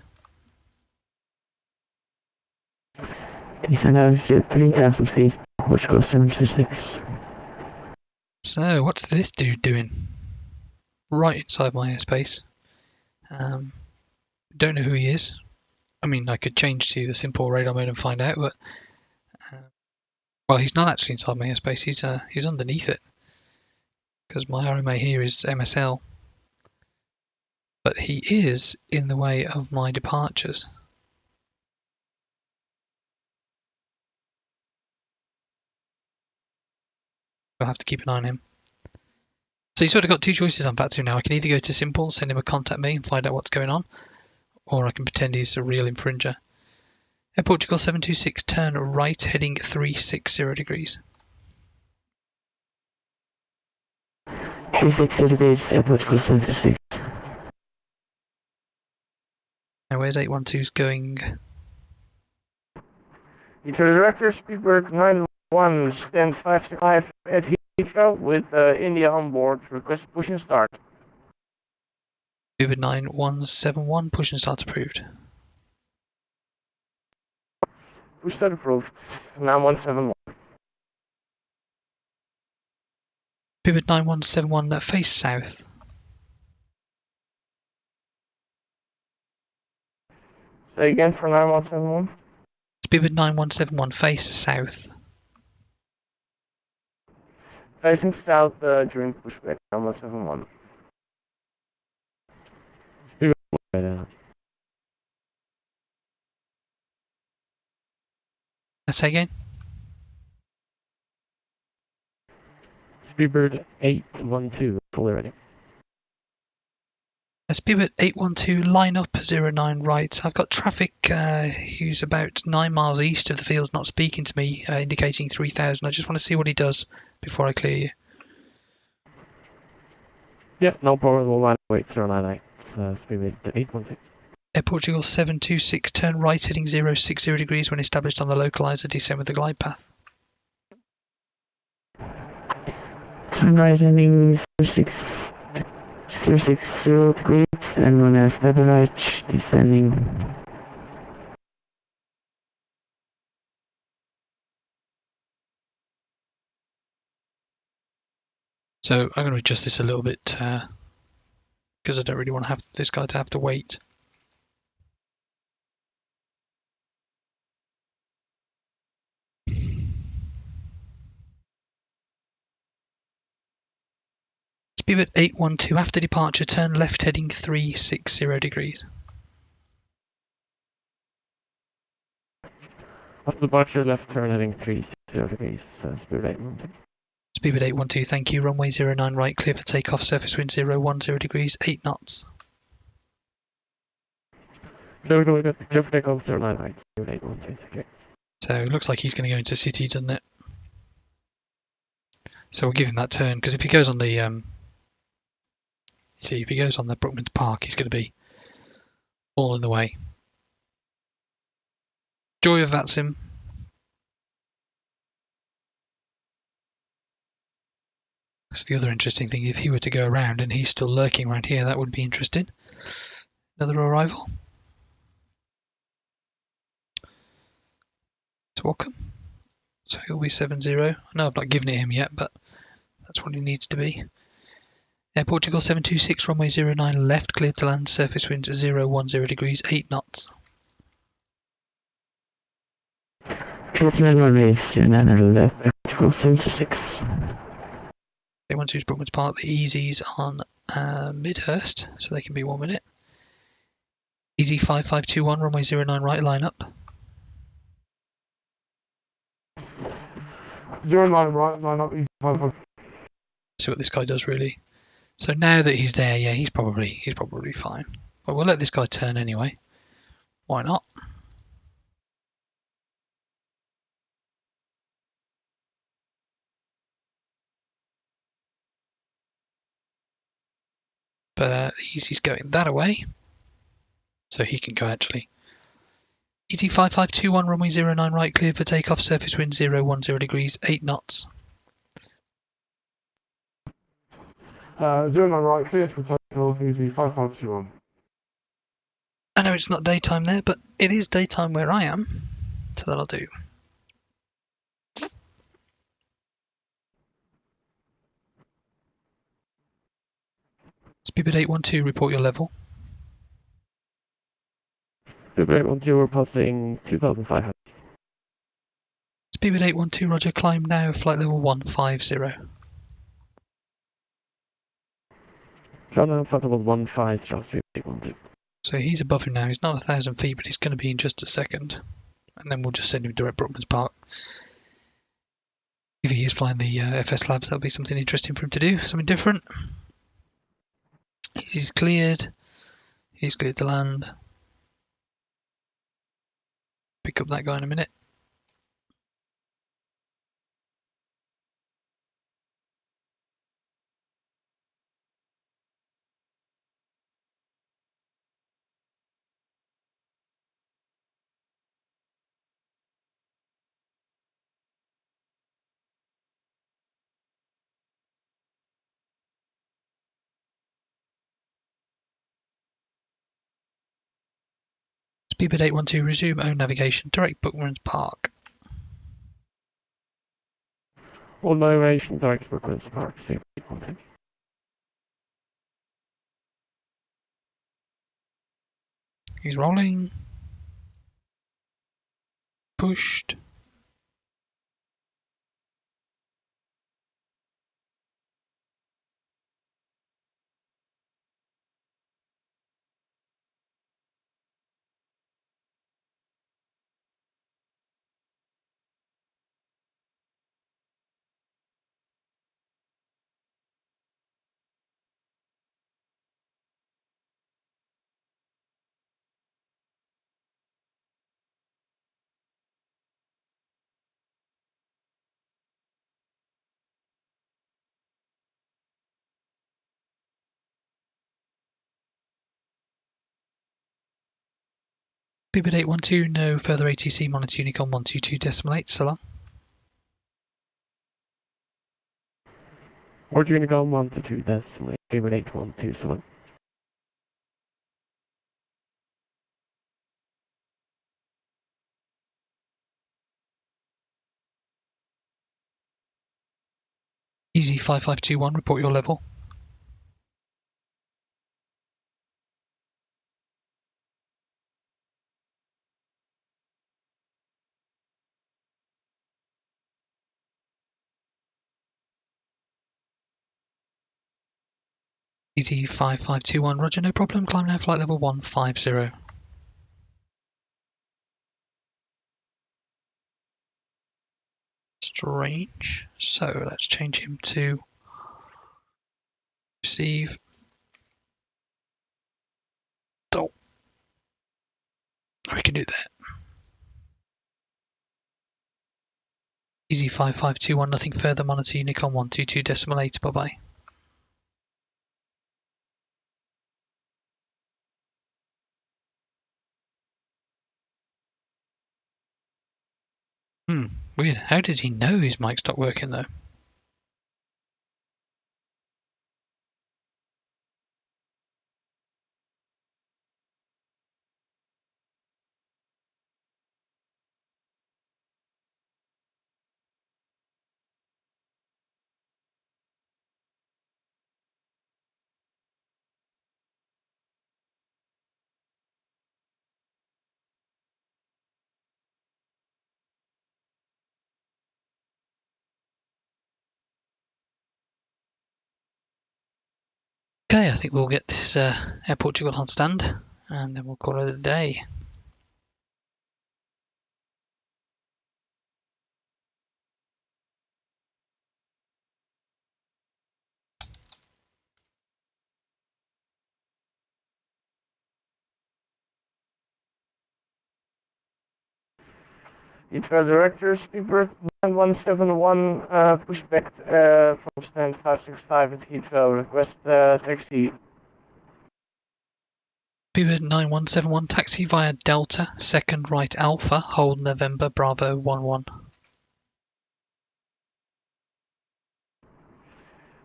Descend altitude 3,000 feet. Portugal 726. So, what's this dude doing? Right inside my airspace. Don't know who he is. I mean, I could change to the simple radar mode and find out, but well, he's not actually inside my airspace. He's underneath it because my RMA here is MSL, but he is in the way of my departures. I'll have to keep an eye on him. So you sort of got two choices on VATSIM now. I can either go to Simple, send him a contact me and find out what's going on, or I can pretend he's a real infringer. Air Portugal 726, turn right, heading 360 degrees. 36 degrees, approach close 76. Now where's 812's going? Heathrow Director, Speedbird 91, stand 565 at Heathrow with India on board. Request push and start. Speedbird 9171, push and start approved. Push start approved. 9171. Speedbird 9171, face south. Say again for 9171. Speedbird 9171, face south. Facing south during pushback. 9171. Say again? Speedbird 812, fully ready. Speedbird 812, line up 09 right. I've got traffic who's about 9 miles east of the field not speaking to me, indicating 3000. I just want to see what he does before I clear you. Yeah, no problem, we'll line wait 098, Speedbird 812. Air Portugal 726, turn right heading 060 degrees when established on the localizer, descend with the glide path. Turn right heading 060 degrees, and when I stabilize, descending. So I'm going to adjust this a little bit because I don't really want to have this guy to have to wait. Speedbird 812, after departure, turn left heading 360 degrees. After departure, left turn heading 360 degrees, Speedbird 812. Speedbird 812, thank you. Runway 09 right, clear for takeoff. Surface wind 010 degrees, 8 knots. So we're going to clear for takeoff 09 right, Speedbird 812, okay. So it looks like he's going to go into city, doesn't it? So we'll give him that turn, because if he goes on the if he goes on the Brookman's Park, he's going to be all in the way. Joy of VATSIM. That's the other interesting thing. If he were to go around and he's still lurking around here, that would be interesting. Another arrival. To welcome. So he'll be 70. I know I've not given it him yet, but that's what he needs to be. Air Portugal 726, runway 09 left, cleared to land, surface wind 010 degrees, 8 knots. Portugal runway 09 left, Portugal 76. 812's Brookman's Park, the Easy's on Midhurst, so they can be 1 minute. Easy 5521, runway 09 right, line up. 09 right, line up, easy 55. See what this guy does really. So now that he's there, yeah, he's probably fine. But we'll let this guy turn anyway. Why not? But Easy's going that away, so he can go actually. Easy 5521, runway 09 right, cleared for takeoff, surface wind 010 degrees, 8 knots. 09 right, clear for takeoff, easy 5521. I know it's not daytime there, but it is daytime where I am, so that'll do. Speedbird 812, report your level. Speedbird 812, we're passing 2,500. Speedbird 812, roger, climb now, flight level 150. Ground flight level 15, Charles 812. So he's above him now, he's not 1,000 feet, but he's going to be in just a second. And then we'll just send him direct Brookman's Park. If he is flying the FS Labs, that'll be something interesting for him to do, something different. He's cleared to land. Pick up that guy in a minute. BBID 812, resume own navigation, direct Bookman's Park. All navigation, direct Bookman's Park, contact. He's rolling. Pushed. BBID 812, no further ATC, monitor Unicom 122.8, so long. Or Unicom 122.8, BBID 812, so long. Easy 5521, report your level. Easy 5521, roger, no problem, climb now flight level 150. Strange, so let's change him to receive. Oh, we can do that. Easy 5521, nothing further, monitor Unicom 122.8, bye bye. Weird. How does he know his mic stopped working though? Okay, I think we'll get this Air Portugal on stand, and then we'll call it a day. Heathrow Director, Speedbird 9171, push back from stand 565 at Heathrow, request taxi. BBID 9171, taxi via Delta, second right Alpha, hold November Bravo 11.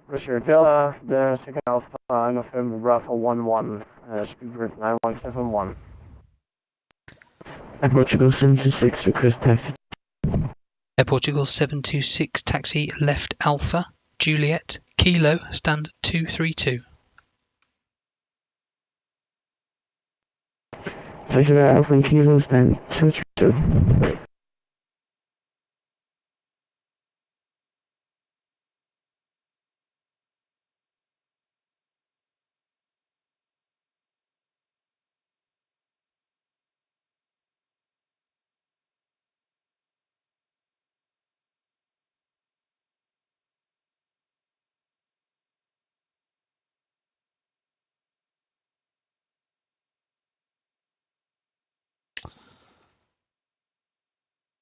Roger, Delta, the second Alpha, November Bravo 11, Speedbird 9171. At Portugal 726, request taxi. Air Portugal 726, taxi left Alpha, Juliet, Kilo, stand 232. Taxi Alpha and Kilo, stand 232.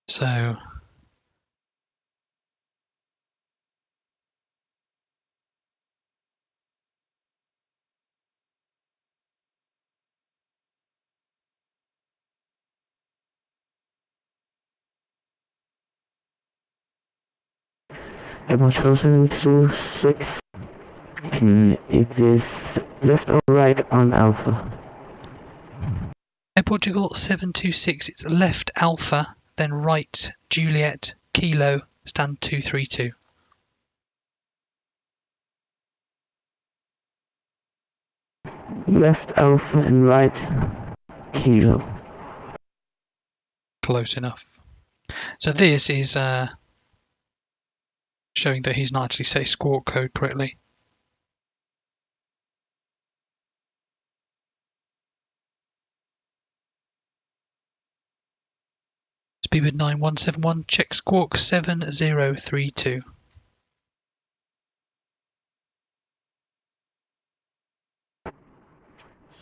So At Portugal 726, it is left or right on Alpha. Air Portugal 726, it's left Alpha, then right Juliet, Kilo, stand 232. Left Alpha and right Kilo. Close enough. So this is showing that he's not actually set his squawk code correctly. Speedbird 9171, check squawk 7032.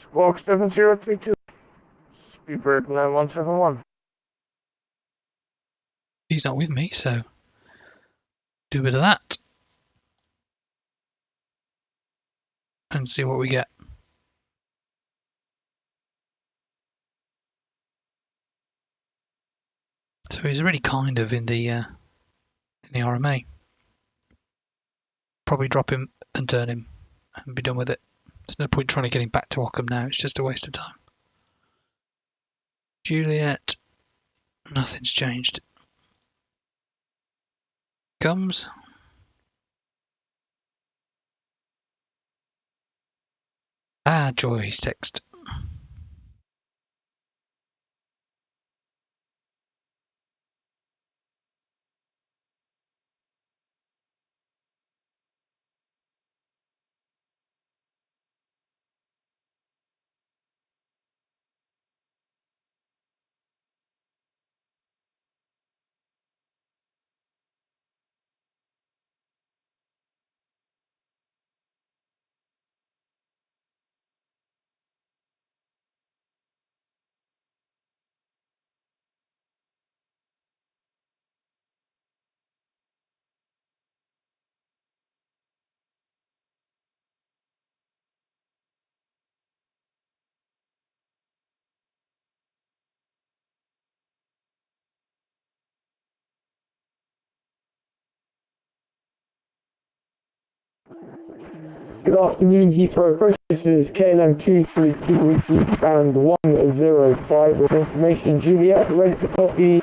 Squawk 7032. Speedbird 9171. He's not with me, so do a bit of that and see what we get. So he's already kind of in the RMA. Probably drop him and turn him and be done with it. There's no point trying to get him back to Ockham now. It's just a waste of time. Juliet, nothing's changed. Comes. Joy's text. Good afternoon, Heathrow. This is KLM 232 and 105 with information. Juliet, ready to copy.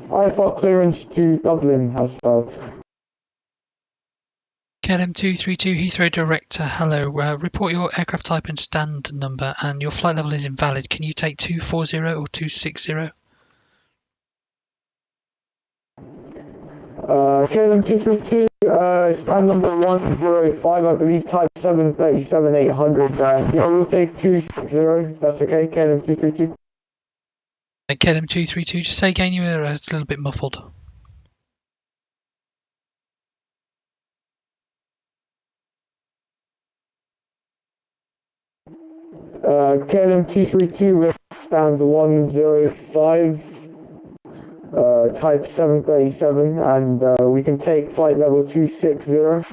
IFR clearance to Dublin has failed. KLM 232 Heathrow Director, hello. Report your aircraft type and stand number, and your flight level is invalid. Can you take 240 or 260? KLM 232, stand number 105, I believe type 737-800. We'll take 260, that's okay, KLM 232. KLM 232, just say again, it's a little bit muffled. KLM 232, stand 105. Type 737, and we can take flight level 260.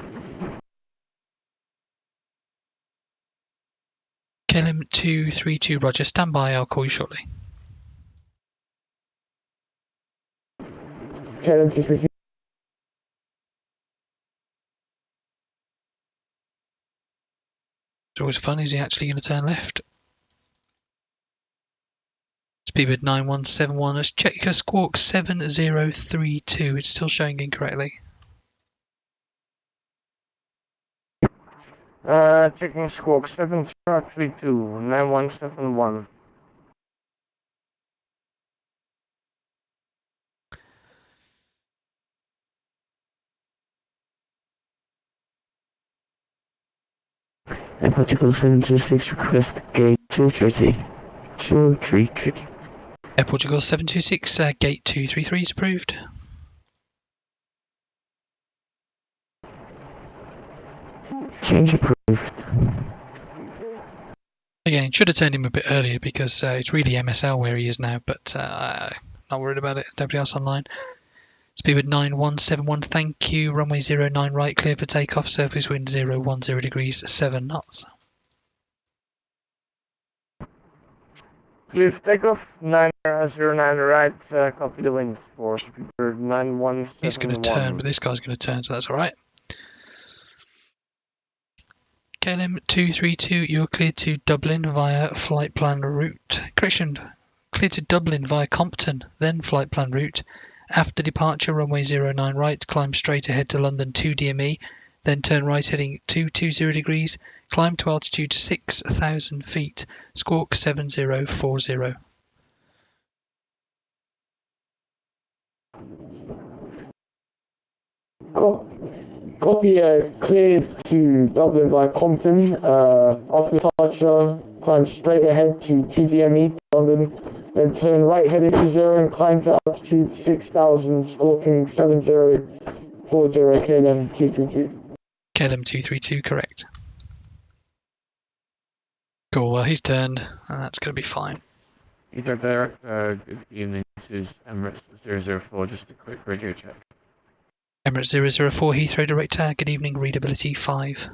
KLM 232, roger, stand by, I'll call you shortly. KLM 232. It's always fun, is he actually going to turn left? Speedbird 9171, let's check your squawk 7032, it's still showing incorrectly. Checking squawk 7032, 9171. And particular 726 request gate 230. 233. Air Portugal 726, gate 233 is approved. Change approved. Again, should have turned him a bit earlier because it's really MSL where he is now, but not worried about it. Nobody else online. Speedbird 9171, thank you. Runway 09 right, clear for takeoff. Surface wind 010 degrees, 7 knots. Please take off 909 right, copy the winds for Speedbird 9171. He's going to turn, but this guy's going to turn, so that's alright. KLM 232, you're cleared to Dublin via flight plan route. Correction, cleared to Dublin via Compton, then flight plan route. After departure, runway 09 right, climb straight ahead to London 2 DME, then turn right heading 220 degrees, climb to altitude 6,000 feet, squawk 7040. Copy, cleared to Dublin by Compton. After departure, climb straight ahead to 2 DME, London, then turn right headed to 0 and climb to altitude 6,000, squawking 7040 KLM 232. KLM 232, correct. Cool, well he's turned, and that's going to be fine. Heathrow Director, good evening. This is Emirates 004, just a quick radio check. Emirates 004, Heathrow Director, good evening, readability 5.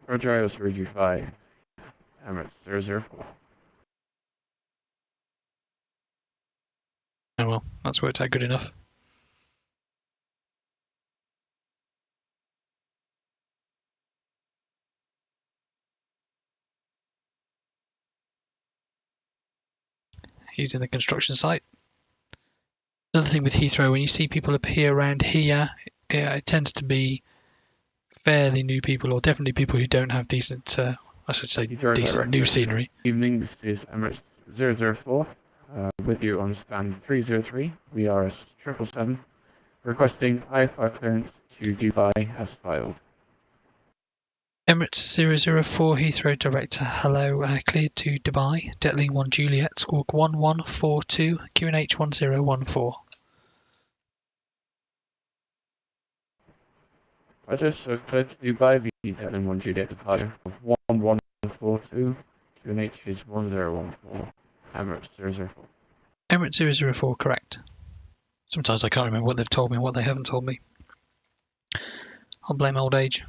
Roger, I was read you 5. Emirates 004. Oh well, that's worked out good enough. He's in the construction site. Another thing with Heathrow, when you see people appear around here, it tends to be fairly new people, or definitely people who don't have decent, I should say, Heathrow decent Director, new scenery. Good evening, this is Emirates 004, with you on span 303, VRS 777, requesting IFR clearance to Dubai as filed. Emirates 004, Heathrow Director, hello, cleared to Dubai, Detling 1 Juliet, squawk 1142, QNH 1014. Roger, so cleared to Dubai, the Detling 1 Juliet departure of 1142, QNH is 1014, Emirates 004. Emirates 004, correct. Sometimes I can't remember what they've told me and what they haven't told me. I'll blame old age.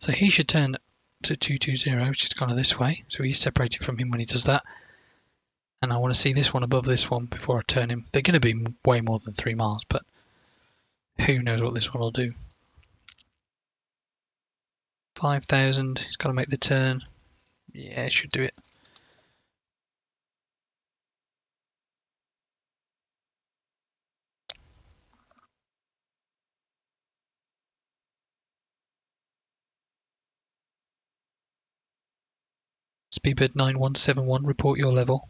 So he should turn to 220, which is kind of this way. So he's separated from him when he does that. And I want to see this one above this one before I turn him. They're going to be way more than 3 miles, but who knows what this one will do. 5,000, he's got to make the turn. Yeah, it should do it. Speedbird 9171, report your level.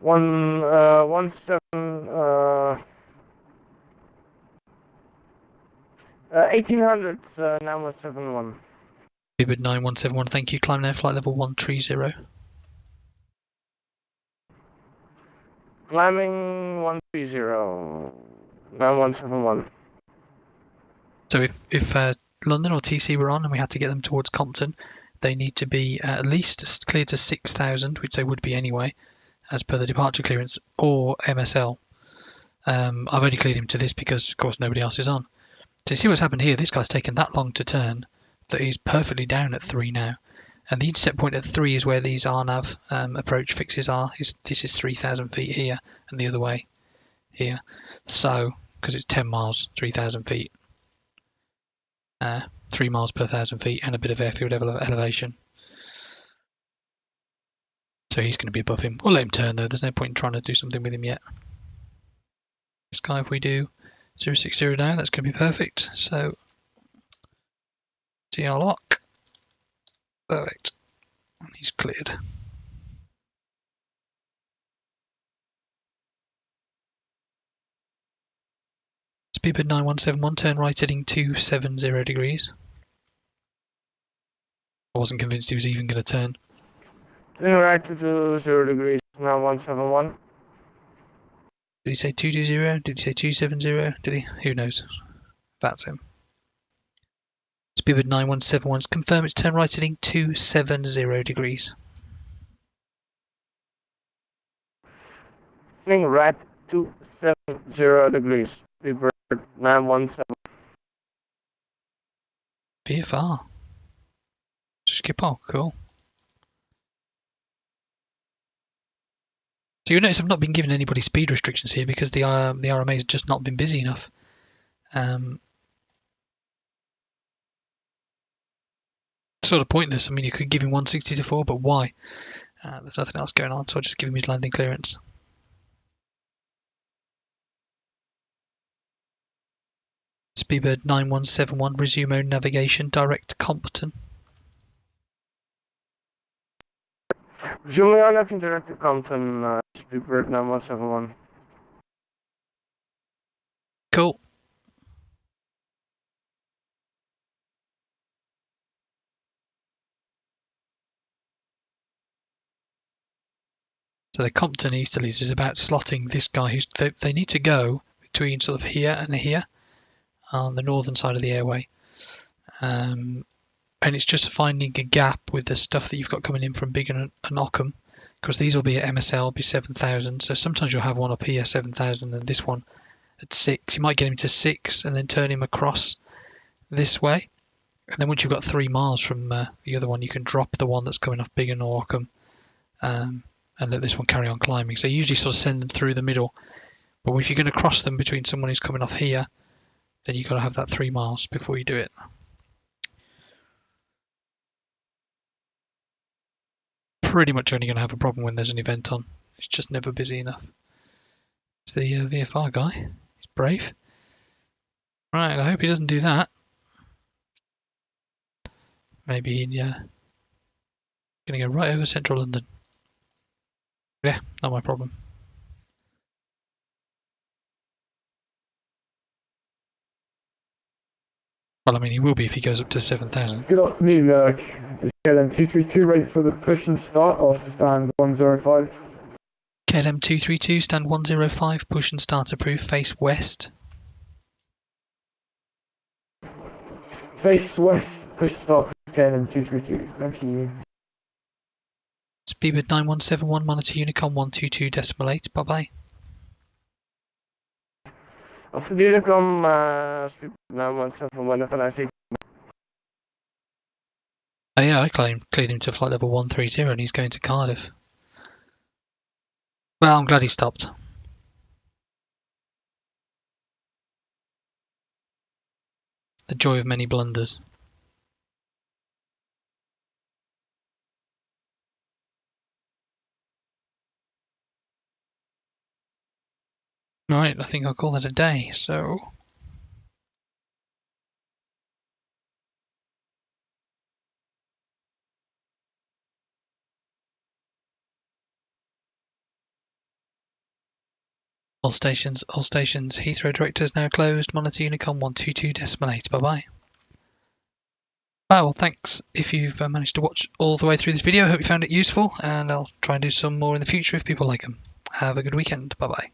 1800, 9171. Speedbird 9171, thank you. Climb now, flight level 130. Climbing 130, 9171. So if London or TC were on and we had to get them towards Compton, they need to be at least cleared to 6,000, which they would be anyway, as per the departure clearance, or MSL. I've only cleared him to this because, of course, nobody else is on. So you see what's happened here? This guy's taken that long to turn that he's perfectly down at 3 now. And the intercept point at 3 is where these RNAV approach fixes are. This is 3,000 feet here and the other way here. So, because it's 10 miles, 3,000 feet. 3 miles per 1,000 feet and a bit of airfield elevation. So he's going to be above him. We'll let him turn though. There's no point in trying to do something with him yet. This guy, if we do 060 now, that's going to be perfect. So, TR lock. Perfect. And he's cleared. Speedbird 9171, turn right heading 270 degrees. I wasn't convinced he was even going to turn. Turn right to 0 degrees, 9171. Did he say 220? Did he say 270? Did he? Who knows? VATSIM. Speedbird 9171, confirm it's turn right heading 270 degrees. right 270 degrees. Speedbird 917. VFR. Skip on, cool. So you notice I've not been given anybody speed restrictions here because the RMA's just not been busy enough. Sort of pointless. I mean, you could give him 160 to 4, but why? There's nothing else going on, so I'll just give him his landing clearance. Speedbird 9171, resume navigation, direct Compton. Resuming our left and direct to Compton, Speedbird 9171. Cool. So the Compton easterlies is about slotting this guy who's they need to go between sort of here and here on the northern side of the airway. And it's just finding a gap with the stuff that you've got coming in from Biggin and Ockham, because these will be at MSL, be 7,000. So sometimes you'll have one up here, 7,000, and this one at 6. You might get him to 6 and then turn him across this way. And then once you've got 3 miles from the other one, you can drop the one that's coming off Biggin or Ockham and let this one carry on climbing. So you usually sort of send them through the middle. But if you're going to cross them between someone who's coming off here, then you've got to have that 3 miles before you do it. Pretty much only going to have a problem when there's an event on. It's just never busy enough. It's the VFR guy. He's brave. Right, I hope he doesn't do that. Maybe he's going to go right over central London. Yeah, not my problem. Well, I mean, he will be if he goes up to 7,000. Good afternoon, it's KLM 232 ready for the push and start off stand 105. KLM 232, stand 105, push and start approved, face west. Face west, push start KLM 232. Thank you. Speedbird 9171, monitor Unicom 122.8, bye bye. Of the Unicom, Speedbird 9171, if I see. Oh yeah, I cleared him to flight level 130 and he's going to Cardiff. Well, I'm glad he stopped. The joy of many blunders. Right, I think I'll call that a day, so... All stations, Heathrow Director is now closed, monitor Unicom 122.8, bye bye. Well, thanks if you've managed to watch all the way through this video. I hope you found it useful, and I'll try and do some more in the future if people like them. Have a good weekend, bye bye.